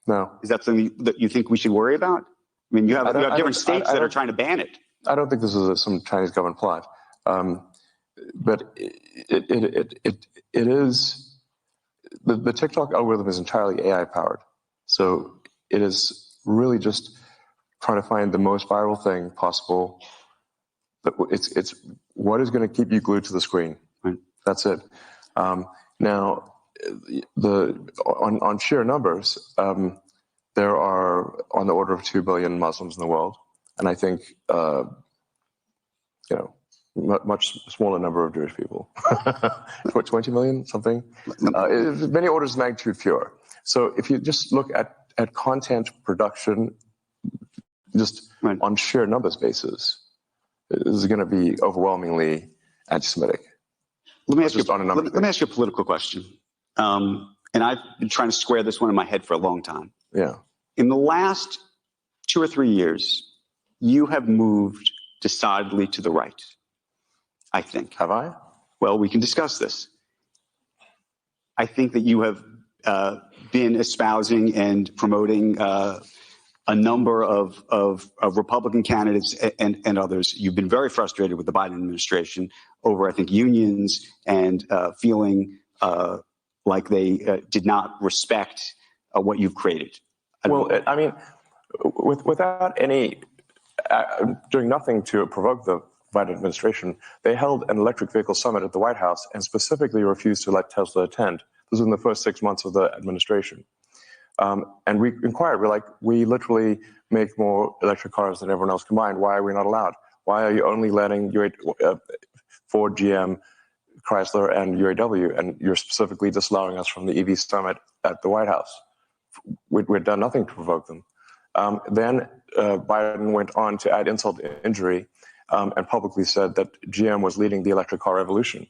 No. Is that something that you think we should worry about? I mean, you have different states that are trying to ban it. I don't think this is some Chinese government plot. But it is, the TikTok algorithm is entirely AI powered. So it is really just trying to find the most viral thing possible. It's what is going to keep you glued to the screen. Right? That's it. Now, on sheer numbers, there are on the order of 2 billion Muslims in the world, and I think much smaller number of Jewish people. 20 million, something. Many orders of magnitude fewer. So if you just look at content production, just on sheer numbers basis, this is going to be overwhelmingly anti-Semitic. Let me ask you a political question. And I've been trying to square this one in my head for a long time. Yeah. In the last 2 or 3 years, you have moved decidedly to the right, I think. Have I? Well, we can discuss this. I think that you have been espousing and promoting a number of Republican candidates and others. You've been very frustrated with the Biden administration over, I think, unions and feeling like they did not respect what you've created. Well, I mean, without any doing nothing to provoke the Biden administration, they held an electric vehicle summit at the White House and specifically refused to let Tesla attend. This was in the first 6 months of the administration. And we inquired, we literally make more electric cars than everyone else combined. Why are we not allowed? Why are you only letting Ford, GM, Chrysler, and UAW, and you're specifically disallowing us from the EV summit at the White House? We'd done nothing to provoke them. Then Biden went on to add insult to injury and publicly said that GM was leading the electric car revolution.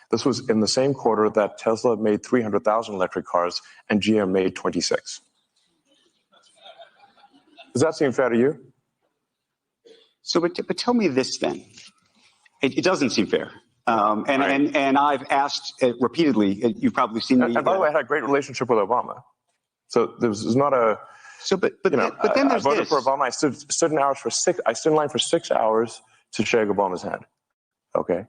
This was in the same quarter that Tesla made 300,000 electric cars and GM made 26. Does that seem fair to you? So, but tell me this then. It doesn't seem fair. And I've asked repeatedly. You've probably seen me. And by the way, I had a great relationship with Obama. So there was not a. So, but then there's I voted this. for Obama. I stood in line for 6 hours to shake Obama's hand. Okay.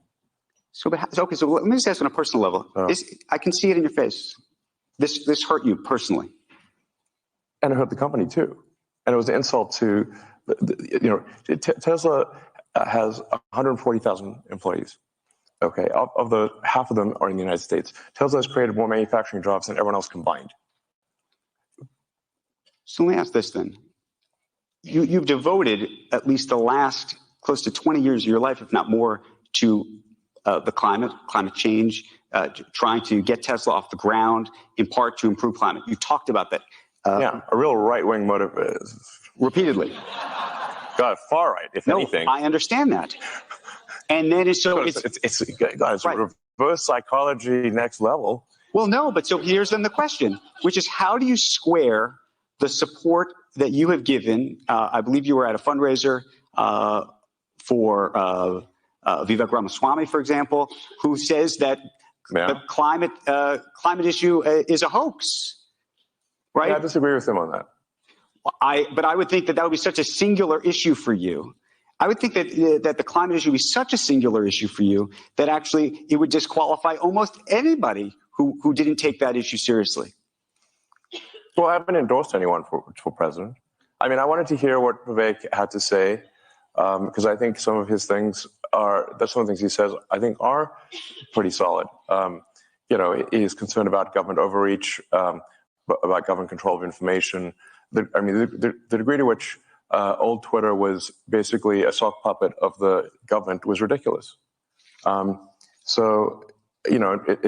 So let me just ask on a personal level. I can see it in your face. This hurt you personally. And it hurt the company too. And it was an insult to, Tesla has 140,000 employees. Okay, of the half of them are in the United States. Tesla has created more manufacturing jobs than everyone else combined. So let me ask this then. You've devoted at least the last close to 20 years of your life, if not more, to the climate change, trying to get Tesla off the ground, in part to improve climate. You talked about that. A real right-wing motive repeatedly. God, far right, if anything. I understand that. And then it's right. Reverse psychology next level. Well, no, but so here's then the question, which is how do you square the support that you have given? I believe you were at a fundraiser for Vivek Ramaswamy, for example, who says that the climate issue is a hoax, right? Yeah, I disagree with him on that. But I would think that would be such a singular issue for you. I would think that the climate issue would be such a singular issue for you that actually it would disqualify almost anybody who didn't take that issue seriously. Well, I haven't endorsed anyone for president. I mean, I wanted to hear what Vivek had to say because I think some of his things some of the things he says I think are pretty solid. He's concerned about government overreach, about government control of information. The degree to which old Twitter was basically a sock puppet of the government was ridiculous. It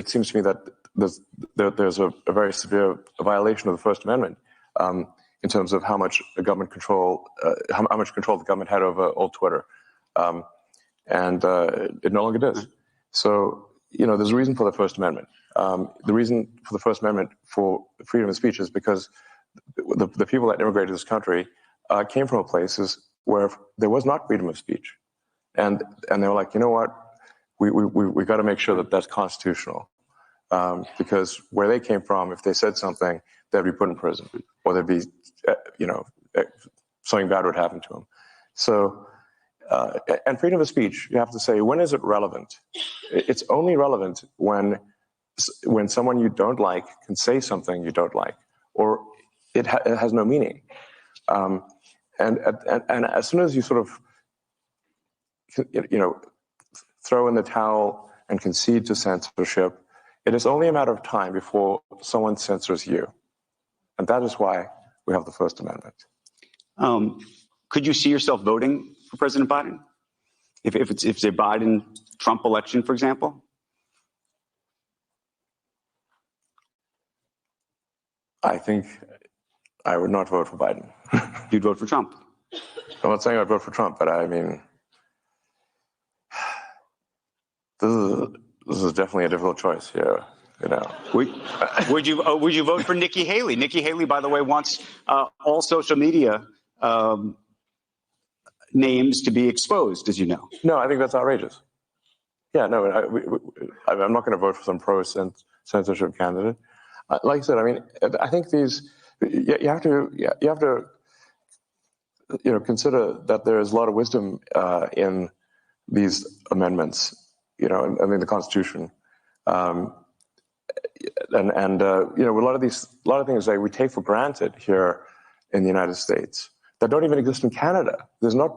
seems to me that there's a very severe violation of the First Amendment in terms of how much government control, how much control the government had over old Twitter, and it no longer does. So there's a reason for the First Amendment. The reason for the First Amendment for freedom of speech is because the people that immigrated to this country came from places where there was not freedom of speech, and they were like, you know what, we got to make sure that that's constitutional, because where they came from, if they said something, they'd be put in prison, or there'd be, something bad would happen to them. So, and freedom of speech, you have to say, when is it relevant? It's only relevant when someone you don't like can say something you don't like, or it has no meaning. And as soon as you sort of, throw in the towel and concede to censorship, it is only a matter of time before someone censors you. And that is why we have the First Amendment. Could you see yourself voting for President Biden? If it's a Biden-Trump election, for example? I think I would not vote for Biden. You'd vote for Trump. I'm not saying I'd vote for Trump, but I mean, this is definitely a difficult choice here. You know, would you vote for Nikki Haley? Nikki Haley, by the way, wants all social media names to be exposed, as you know. No, I think that's outrageous. Yeah, no, I'm not going to vote for some pro-censorship candidate. Like I said, I mean, I think you have to consider that there is a lot of wisdom in these amendments. You know, I mean, the Constitution, and a lot of things that we take for granted here in the United States that don't even exist in Canada. There's no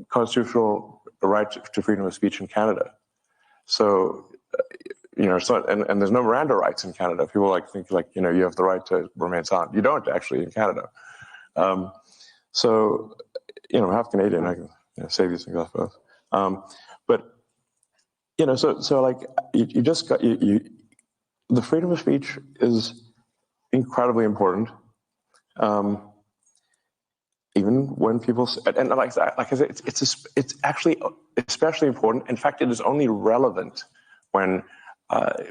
constitutional right to freedom of speech in Canada. So, and there's no Miranda rights in Canada. People think you have the right to remain silent. You don't actually in Canada. So, half Canadian, I can say these things, I suppose. But, the freedom of speech is incredibly important. Even when people, and like I said, it's actually especially important. In fact, it is only relevant when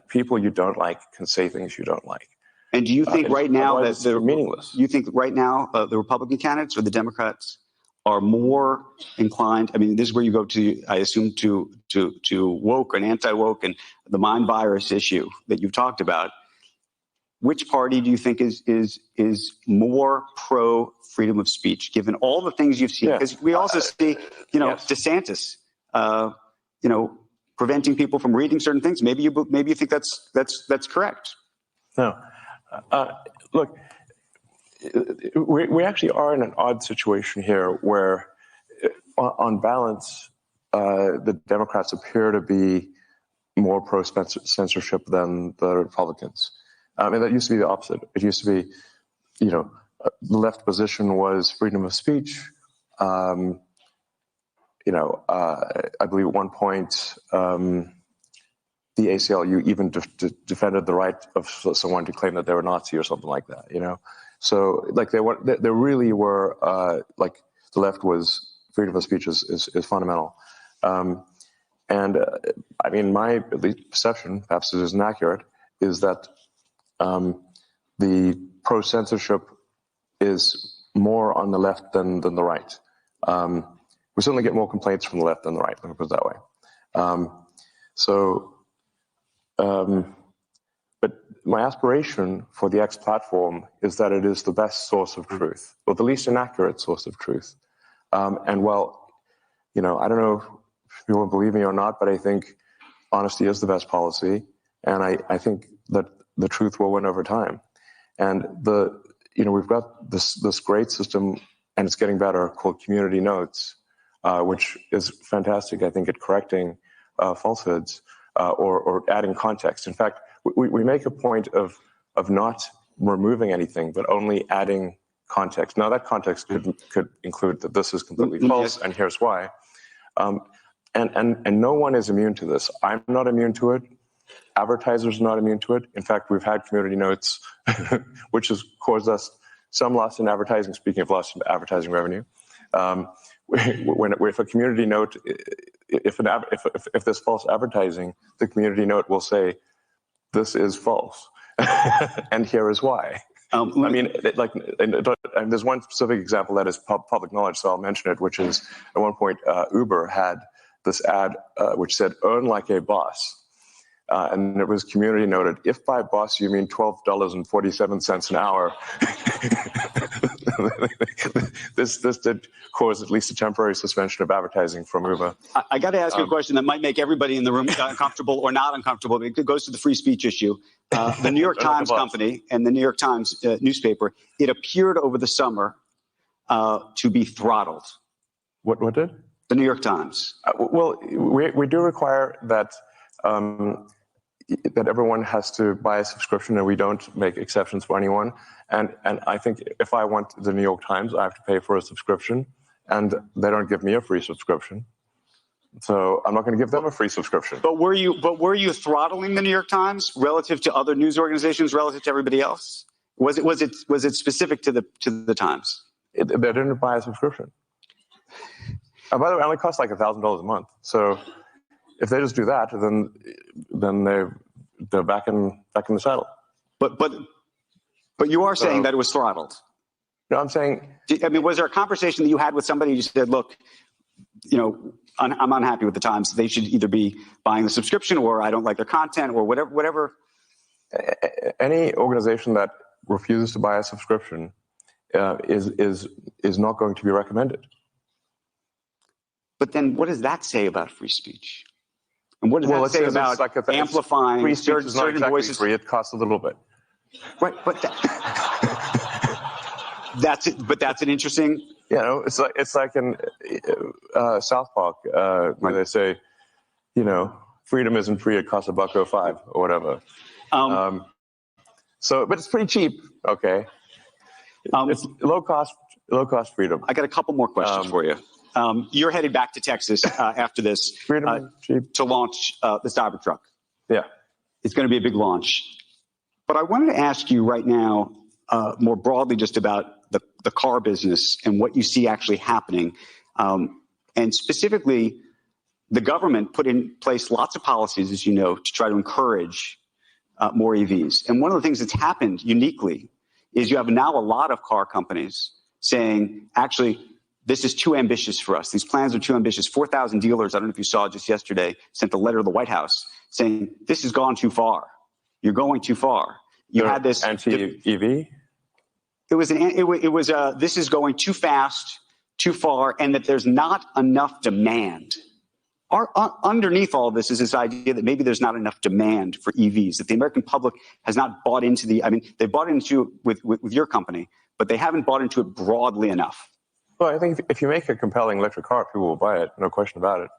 people you don't like can say things you don't like. And do you think right now that they're meaningless? You think right now the Republican candidates or the Democrats are more inclined? I mean, this is where you go to, I assume, to woke and anti-woke and the mind virus issue that you've talked about. Which party do you think is more pro freedom of speech, given all the things you've seen? Because we also see, yes. DeSantis, preventing people from reading certain things. Maybe you think that's correct. No, look, we actually are in an odd situation here, where, on balance, the Democrats appear to be more pro censorship than the Republicans. And that used to be the opposite. It used to be, the left position was freedom of speech. I believe at one point, the ACLU even defended the right of someone to claim that they were Nazi or something like that. So they really were the left was freedom of speech is fundamental. And I mean, my at least perception, perhaps it isn't accurate, is that the pro-censorship is more on the left than the right. We certainly get more complaints from the left than the right, let me put it that way. But my aspiration for the X platform is that it is the best source of truth, or the least inaccurate source of truth. And while, I don't know if you will believe me or not, but I think honesty is the best policy. And I think that the truth will win over time. And we've got this great system, and it's getting better, called Community Notes, which is fantastic, I think, at correcting falsehoods or adding context. In fact, we make a point of not removing anything, but only adding context. Now, that context could include that this is completely false, and here's why. And no one is immune to this. I'm not immune to it. Advertisers are not immune to it. In fact, we've had Community Notes, which has caused us some loss in advertising. Speaking of loss in advertising revenue, if a Community Note, if there's false advertising, the Community Note will say, "This is false," and here is why. I mean, there's one specific example that is public knowledge, so I'll mention it, which is at one point Uber had this ad which said, "Earn like a boss." And it was community noted, if by boss you mean $12.47 an hour, this did cause at least a temporary suspension of advertising from Uber. I got to ask you a question that might make everybody in the room uncomfortable or not uncomfortable. It goes to the free speech issue. The New York Times company and the New York Times newspaper, it appeared over the summer to be throttled. What did? The New York Times. Well, we do require that that everyone has to buy a subscription, and we don't make exceptions for anyone. And I think if I want the New York Times, I have to pay for a subscription. and they don't give me a free subscription. So I'm not going to give them a free subscription. But were you throttling the New York Times relative to other news organizations, relative to everybody else? Was it specific to the Times? They didn't buy a subscription. By the way, it only costs like $1,000 a month. So if they just do that, then they're back in the saddle. But you are saying that it was throttled. No, I'm saying. I mean, was there a conversation that you had with somebody? You said, "Look, I'm unhappy with the Times. They should either be buying the subscription, or I don't like their content, or whatever." Any organization that refuses to buy a subscription is not going to be recommended. But then, what does that say about free speech? And what does that say about amplifying free speech is not certain exactly voices? free. It costs a little bit. Right, but that's it. But that's an interesting. It's like in South Park where they say, freedom isn't free. It costs $1.05 or whatever. But it's pretty cheap. Okay, it's low cost freedom. I got a couple more questions for you. You're headed back to Texas after this to launch the Cybertruck. Yeah, it's going to be a big launch. But I wanted to ask you right now, more broadly, just about the car business and what you see actually happening. And specifically, the government put in place lots of policies, as you know, to try to encourage more EVs. And one of the things that's happened uniquely is you have now a lot of car companies saying, actually, this is too ambitious for us. These plans are too ambitious. 4,000 dealers, I don't know if you saw just yesterday, sent a letter to the White House saying, this has gone too far. You're going too far. You had this anti-EV. It was this is going too fast, too far, and that there's not enough demand. Underneath all of this is this idea that maybe there's not enough demand for EVs, that the American public has not bought into they bought into it with your company, but they haven't bought into it broadly enough. Well, I think if you make a compelling electric car, people will buy it, no question about it.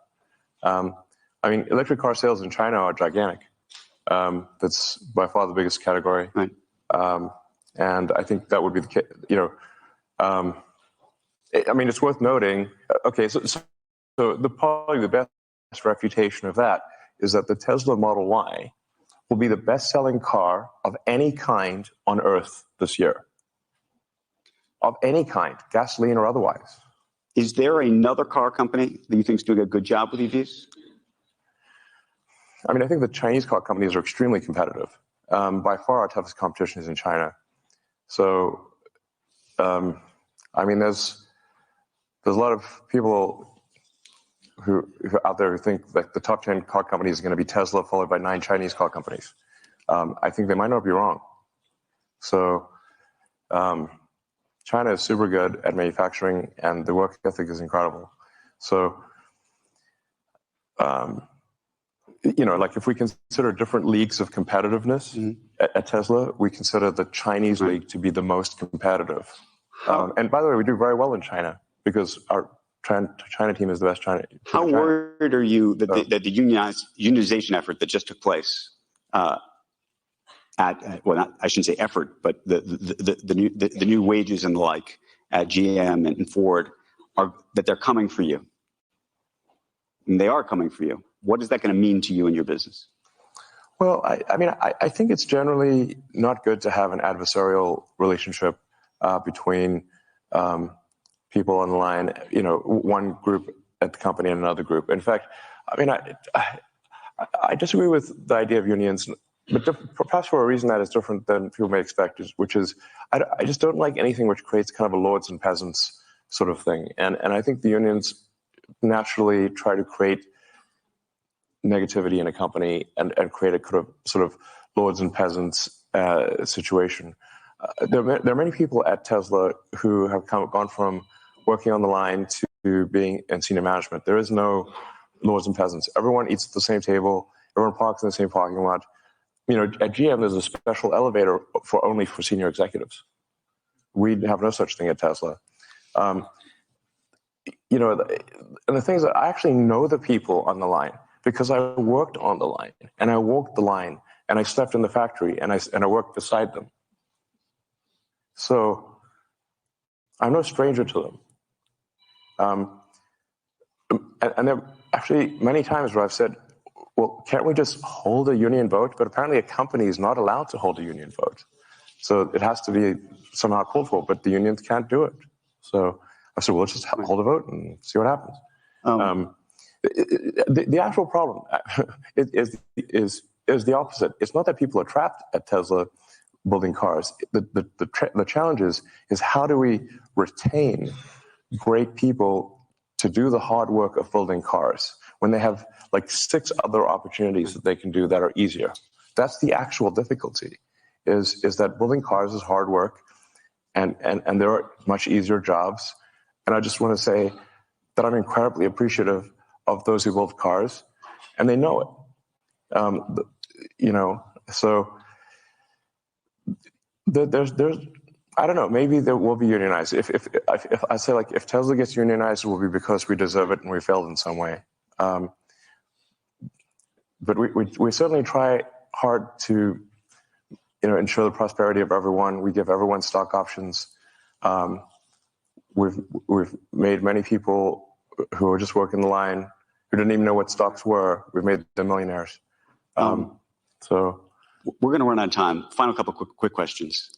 Electric car sales in China are gigantic. That's by far the biggest category. Right. And I think that would be the case. It's worth noting. Okay, so probably the best refutation of that is that the Tesla Model Y will be the best-selling car of any kind on Earth this year. Of any kind, gasoline or otherwise. Is there another car company that you think is doing a good job with EVs? I think the Chinese car companies are extremely competitive. By far, our toughest competition is in China. So, there's a lot of people who out there who think that the top 10 car companies are going to be Tesla, followed by 9 Chinese car companies. I think they might not be wrong. So, China is super good at manufacturing, and the work ethic is incredible. So, if we consider different leagues of competitiveness at Tesla, we consider the Chinese league to be the most competitive. And by the way, we do very well in China because our China team is the best China. How worried are you that the unionization effort that just took place I shouldn't say effort, but the new wages and the like at GM and Ford that they're coming for you? And they are coming for you. What is that going to mean to you and your business? Well, I think it's generally not good to have an adversarial relationship between people on the line, one group at the company and another group. In fact, I disagree with the idea of unions, but perhaps for a reason that is different than people may expect, which is I just don't like anything which creates kind of a lords and peasants sort of thing. And I think the unions naturally try to create negativity in a company and create a sort of lords and peasants situation. There are many people at Tesla who have gone from working on the line to being in senior management. There is no lords and peasants. Everyone eats at the same table. Everyone parks in the same parking lot. At GM, there's a special elevator only for senior executives. We have no such thing at Tesla. And the thing is that I actually know the people on the line because I worked on the line and I walked the line and I slept in the factory and I worked beside them. So I'm no stranger to them. And there are actually many times where I've said, well, can't we just hold a union vote? But apparently a company is not allowed to hold a union vote. So it has to be somehow called for, but the unions can't do it. So I said, well, let's just hold a vote and see what happens. The actual problem is the opposite. It's not that people are trapped at Tesla building cars. The challenge is how do we retain great people to do the hard work of building cars when they have like 6 other opportunities that they can do that are easier. That's the actual difficulty, is that building cars is hard work and there are much easier jobs. And I just want to say that I'm incredibly appreciative of those who build cars, and they know it. So there's I don't know, maybe there will be unionized. If I say, like, if Tesla gets unionized, it will be because we deserve it and we failed in some way. But we certainly try hard to, ensure the prosperity of everyone. We give everyone stock options. We've made many people who are just working the line, who didn't even know what stocks were, we've made them millionaires. So we're going to run out of time. Final couple quick questions.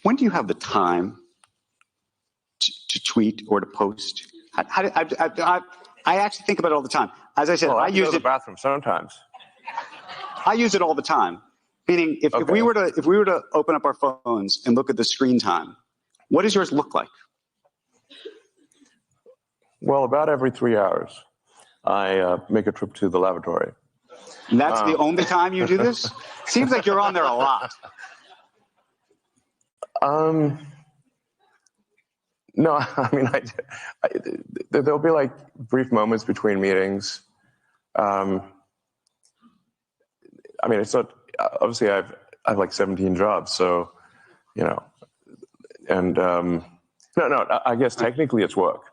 When do you have the time to tweet or to post? I actually think about it all the time. As I said, I use the bathroom sometimes. I use it all the time. Meaning, if we were to open up our phones and look at the screen time, what does yours look like? Well, about every 3 hours, I make a trip to the lavatory. And that's the only time you do this? Seems like you're on there a lot. No, I mean, there'll be like brief moments between meetings. I mean, it's not, obviously I have like 17 jobs, so, and no, I guess technically it's work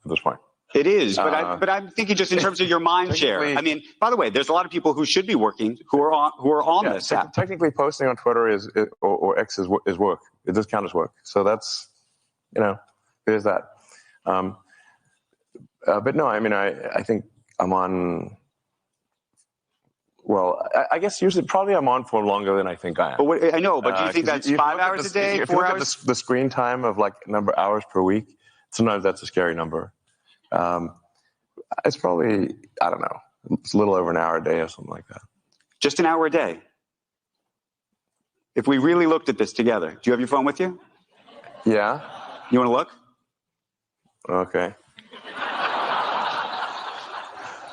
at this point. It is, but I'm thinking just in terms of your mind share. I mean, by the way, there's a lot of people who should be working who are on this app. Technically, posting on Twitter or X is work. It does count as work. So that's, there's that. But no, I mean, I think I'm on. Well, I guess usually probably I'm on for longer than I think I am. But I know, but do you think that's 5 hours a day, 4 hours? If you look at the screen time of like number of hours per week, sometimes that's a scary number. It's probably, I don't know, it's a little over an hour a day or something like that. Just an hour a day? If we really looked at this together, do you have your phone with you? Yeah. You want to look? Okay.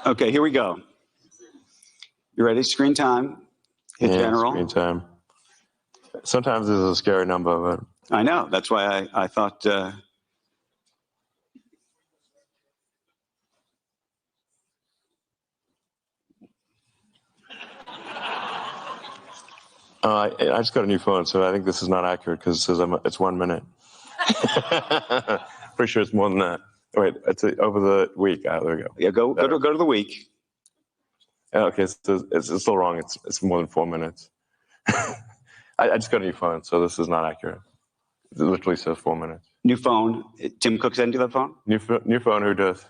Okay, here we go. You ready? Screen time. Hit general. Screen time. Sometimes there's a scary number, but I know. That's why I thought. I just got a new phone, so I think this is not accurate because it says it's 1 minute. Pretty sure it's more than that. Wait, it's over the week. There we go. Yeah, go to the week. Okay, so it's still wrong. It's more than 4 minutes. I just got a new phone, so this is not accurate. It literally says 4 minutes. New phone. Tim Cook sent you that phone? New phone. Who does?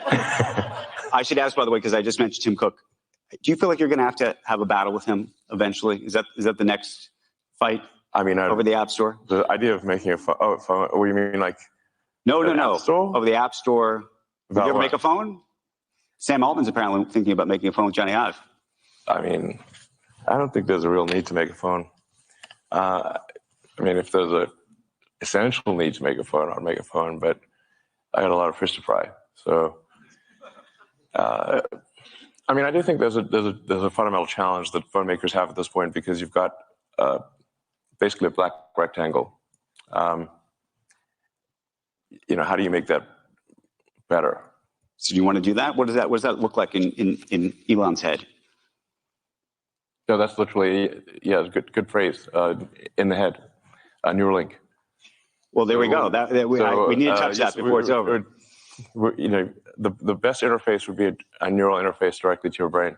I should ask, by the way, because I just mentioned Tim Cook. Do you feel like you're going to have a battle with him eventually? Is that the next fight? I mean, over the App Store. The idea of making a phone. Oh, phone. What do you mean, like? No. App Store? Over the App Store. Did you ever make a phone? Sam Altman's apparently thinking about making a phone with Johnny Ive. I mean, I don't think there's a real need to make a phone. I mean, if there's a essential need to make a phone, I'll make a phone. But I got a lot of fish to fry. So, I mean, I do think there's a fundamental challenge that phone makers have at this point because you've got basically a black rectangle. How do you make that better? So do you want to do that? What does that look like in Elon's head? No, that's literally, good phrase, in the head, Neuralink. Well, there we go. We need to touch that before it's over. The best interface would be a neural interface directly to your brain.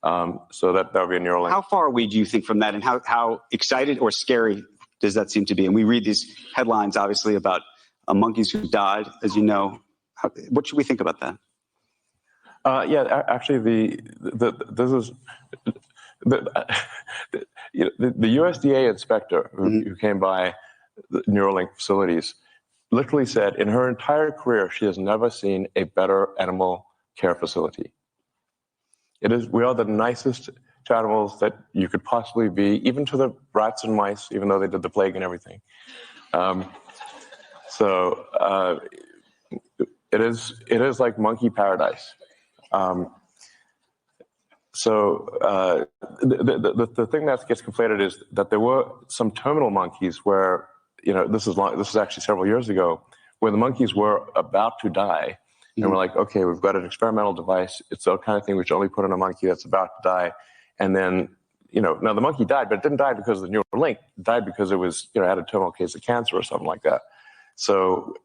So that would be a Neuralink. How far away do you think from that, and how excited or scary does that seem to be? And we read these headlines, obviously, about monkeys who died, as you know. What should we think about that? Actually, this is the USDA inspector who came by the Neuralink facilities literally said in her entire career she has never seen a better animal care facility. We are the nicest to animals that you could possibly be, even to the rats and mice, even though they did the plague and everything. It is like monkey paradise. The thing that gets conflated is that there were some terminal monkeys where, this is actually several years ago, where the monkeys were about to die. And we're like, okay, we've got an experimental device. It's the kind of thing we should only put in a monkey that's about to die. And then, now the monkey died, but it didn't die because of the Neuralink. It died because it was, had a terminal case of cancer or something like that. So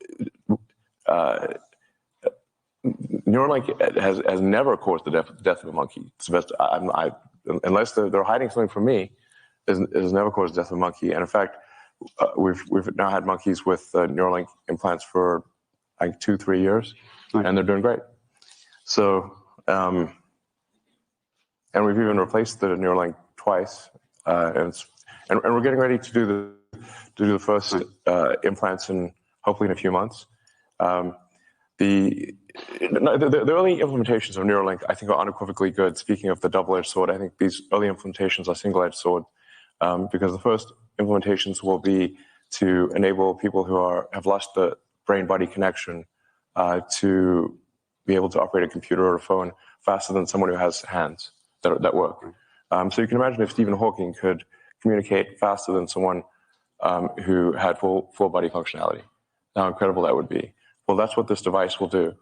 Neuralink has never caused the death of a monkey. It's the best, unless they're hiding something from me, it has never caused the death of a monkey. And in fact, we've now had monkeys with Neuralink implants for like 2-3 years, and they're doing great. So, and we've even replaced the Neuralink twice, and we're getting ready to do the first implants in hopefully in a few months. The early implementations of Neuralink, I think, are unequivocally good. Speaking of the double-edged sword, I think these early implementations are single-edged sword, because the first implementations will be to enable people who have lost the brain-body connection to be able to operate a computer or a phone faster than someone who has hands that work. So you can imagine if Stephen Hawking could communicate faster than someone who had full body functionality, how incredible that would be. Well, that's what this device will do.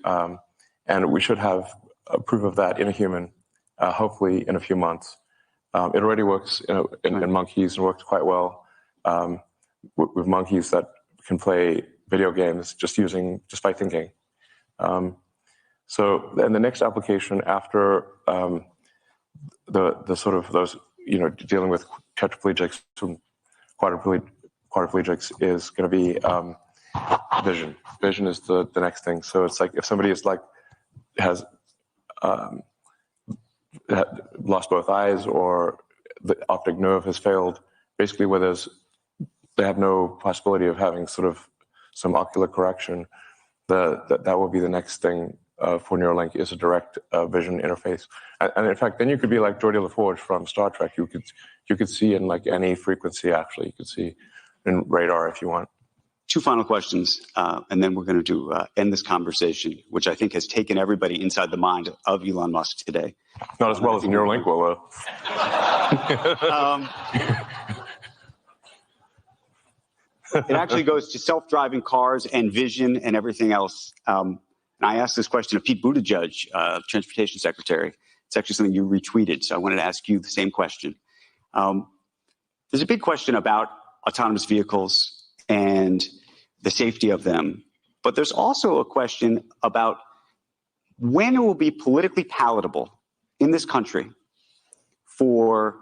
And we should have a proof of that in a human, hopefully in a few months. It already works in monkeys and works quite well with monkeys that can play video games just by thinking. So then the next application after the sort of those, dealing with tetraplegics and quadriplegics is going to be vision. Vision is the next thing. So it's like if somebody has lost both eyes, or the optic nerve has failed, basically where they have no possibility of having sort of some ocular correction, that will be the next thing for Neuralink, is a direct vision interface. And in fact, then you could be like Geordi LaForge from Star Trek. You could see in like any frequency. Actually, you could see in radar if you want. 2 final questions, and then we're going to end this conversation, which I think has taken everybody inside the mind of Elon Musk today. Not as well as Neuralink will, though. It actually goes to self-driving cars and vision and everything else. And I asked this question of Pete Buttigieg, Transportation Secretary. It's actually something you retweeted, so I wanted to ask you the same question. There's a big question about autonomous vehicles and the safety of them. But there's also a question about when it will be politically palatable in this country for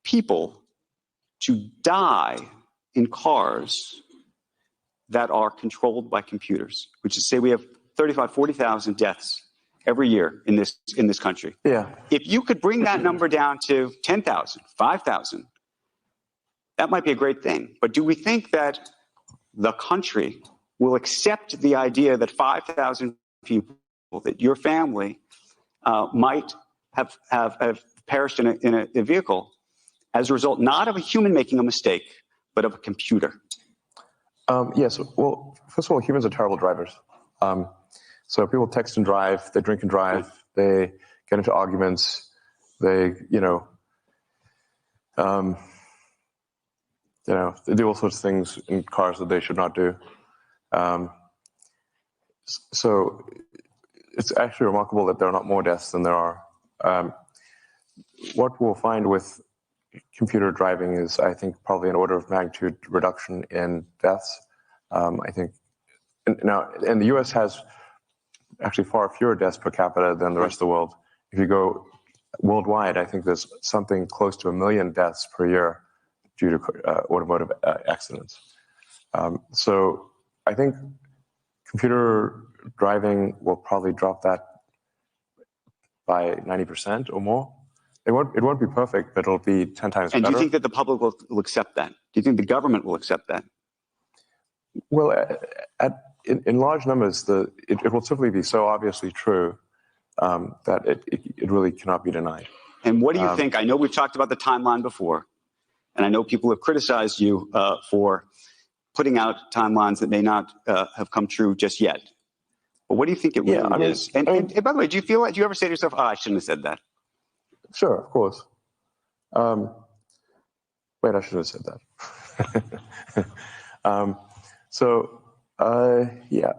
people to die in cars that are controlled by computers, which is, say, we have 35,000, 40,000 deaths every year in this country. Yeah. If you could bring that number down to 10,000, 5,000, that might be a great thing. But do we think that the country will accept the idea that 5,000 people, that your family might have perished in a vehicle as a result, not of a human making a mistake, but of a computer? Yes. Well, first of all, humans are terrible drivers. So people text and drive, they drink and drive, they get into arguments, they do all sorts of things in cars that they should not do. So it's actually remarkable that there are not more deaths than there are. What we'll find with computer driving is, I think, probably an order of magnitude reduction in deaths. I think now, and the U.S. has actually far fewer deaths per capita than the rest of the world. If you go worldwide, I think there's something close to 1 million deaths per year due to automotive accidents. So I think computer driving will probably drop that by 90% or more. It won't be perfect, but it'll be 10 times And better. do you think that the public will accept that? Do you think the government will accept that? Well, in large numbers, it will simply be so obviously true that it really cannot be denied. And what do you think? I know we've talked about the timeline before, and I know people have criticized you for putting out timelines that may not have come true just yet. But what do you think it really is? And by the way, do you ever say to yourself, "Oh, I shouldn't have said that"? Sure, of course. Wait, I should have said that. Yeah,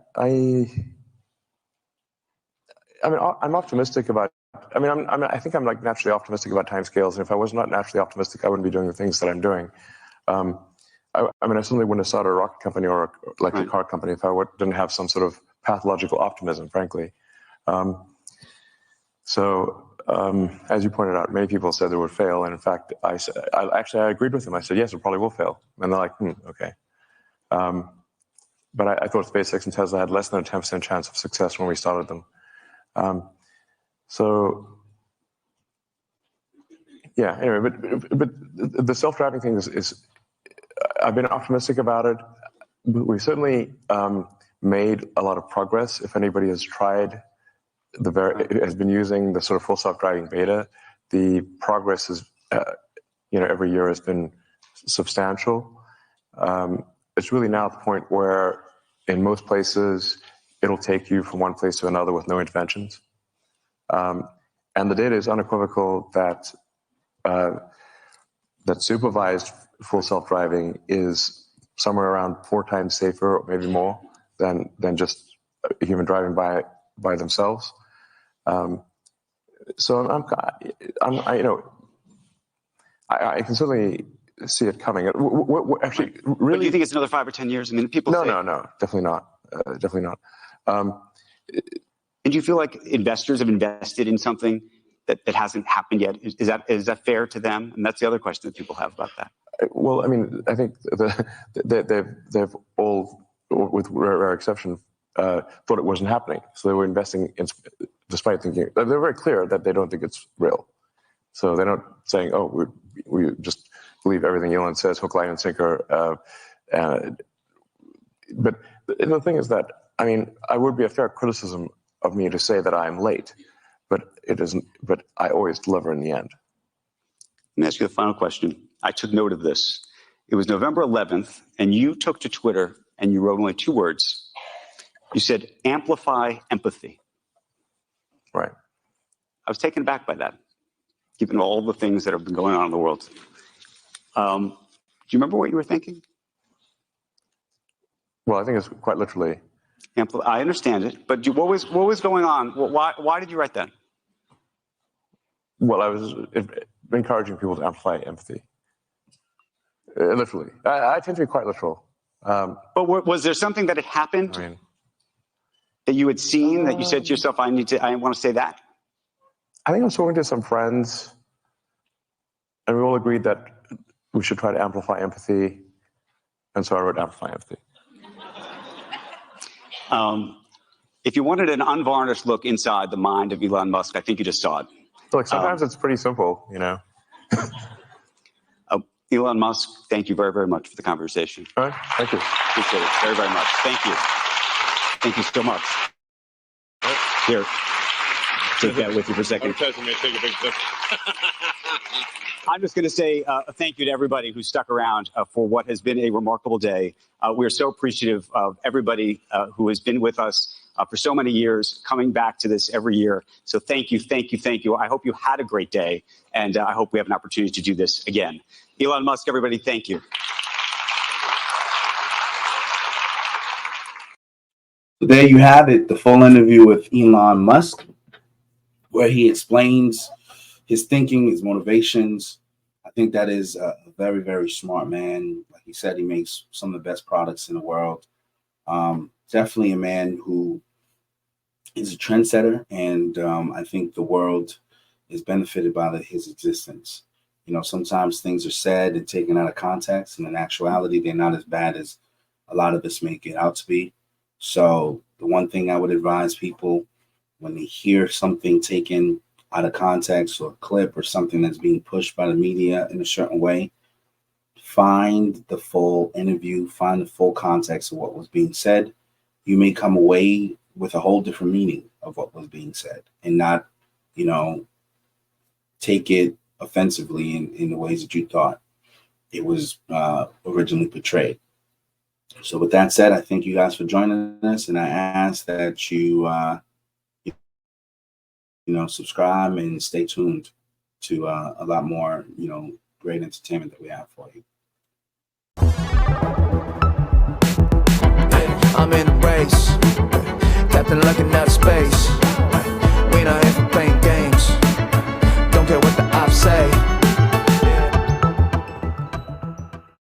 I'm optimistic about. I think I'm like naturally optimistic about timescales, and if I was not naturally optimistic, I wouldn't be doing the things that I'm doing. I certainly wouldn't have started a rocket company or a electric car company if I didn't have some sort of pathological optimism, frankly. As you pointed out, many people said they would fail, and in fact, I agreed with them. I said, yes, it probably will fail, and they're like, okay. But I thought SpaceX and Tesla had less than a 10% chance of success when we started them. Yeah. Anyway, but the self-driving thing is I've been optimistic about it. We've certainly made a lot of progress. If anybody has tried has been using the sort of full self-driving beta, the progress is, every year has been substantial. It's really now at the point where in most places, it'll take you from one place to another with no interventions. And the data is unequivocal that supervised full self-driving is somewhere around 4 times safer, or maybe more, than just a human driving by themselves. So I can certainly see it coming. Actually, really, but do you think it's another 5 or 10 years? I mean, people say no, definitely not. Definitely not. And do you feel like investors have invested in something that hasn't happened yet? Is that fair to them? And that's the other question that people have about that. Well, I think they've all, with rare exception, thought it wasn't happening. So they were investing despite thinking. They're very clear that they don't think it's real. So they're not saying, "Oh, we just believe everything Elon says, hook, line, and sinker." But the thing is that I would be a fair criticism of me to say that I'm late, but it isn't. But I always deliver in the end. Let me ask you the final question. I took note of this. It was November 11th, and you took to Twitter and you wrote only 2 words. You said, "Amplify empathy." Right. I was taken aback by that, given all the things that have been going on in the world. Do you remember what you were thinking? Well, I think it's quite literally. I understand it, but what was going on? Why did you write that? Well, I was encouraging people to amplify empathy. Literally. I tend to be quite literal. But was there something that had happened that you had seen that you said to yourself, I want to say that? I think I was talking to some friends, and we all agreed that we should try to amplify empathy, and so I wrote Amplify Empathy. If you wanted an unvarnished look inside the mind of Elon Musk, I think you just saw it. Look, sometimes it's pretty simple, Elon Musk, thank you very, very much for the conversation. All right, thank you. Appreciate it very, very much. Thank you. Thank you so much. Here, take that with you for a second. I'm just going to say thank you to everybody who stuck around for what has been a remarkable day. We're so appreciative of everybody who has been with us for so many years, coming back to this every year. So thank you, thank you, thank you. I hope you had a great day, and I hope we have an opportunity to do this again. Elon Musk, everybody, thank you. There you have it, the full interview with Elon Musk, where he explains his thinking, his motivations. I think that is a very, very smart man. Like he said, he makes some of the best products in the world. Definitely a man who is a trendsetter, and I think the world is benefited by his existence. Sometimes things are said and taken out of context, and in actuality, they're not as bad as a lot of us make it out to be. So the one thing I would advise people when they hear something taken out of context or a clip or something that's being pushed by the media in a certain way, find the full interview, find the full context of what was being said. You may come away with a whole different meaning of what was being said and not, take it offensively in the ways that you thought it was originally portrayed. So with that said, I thank you guys for joining us, and I ask that you, subscribe and stay tuned to a lot more, great entertainment that we have for you. I'm in the race, Captain looking out of space.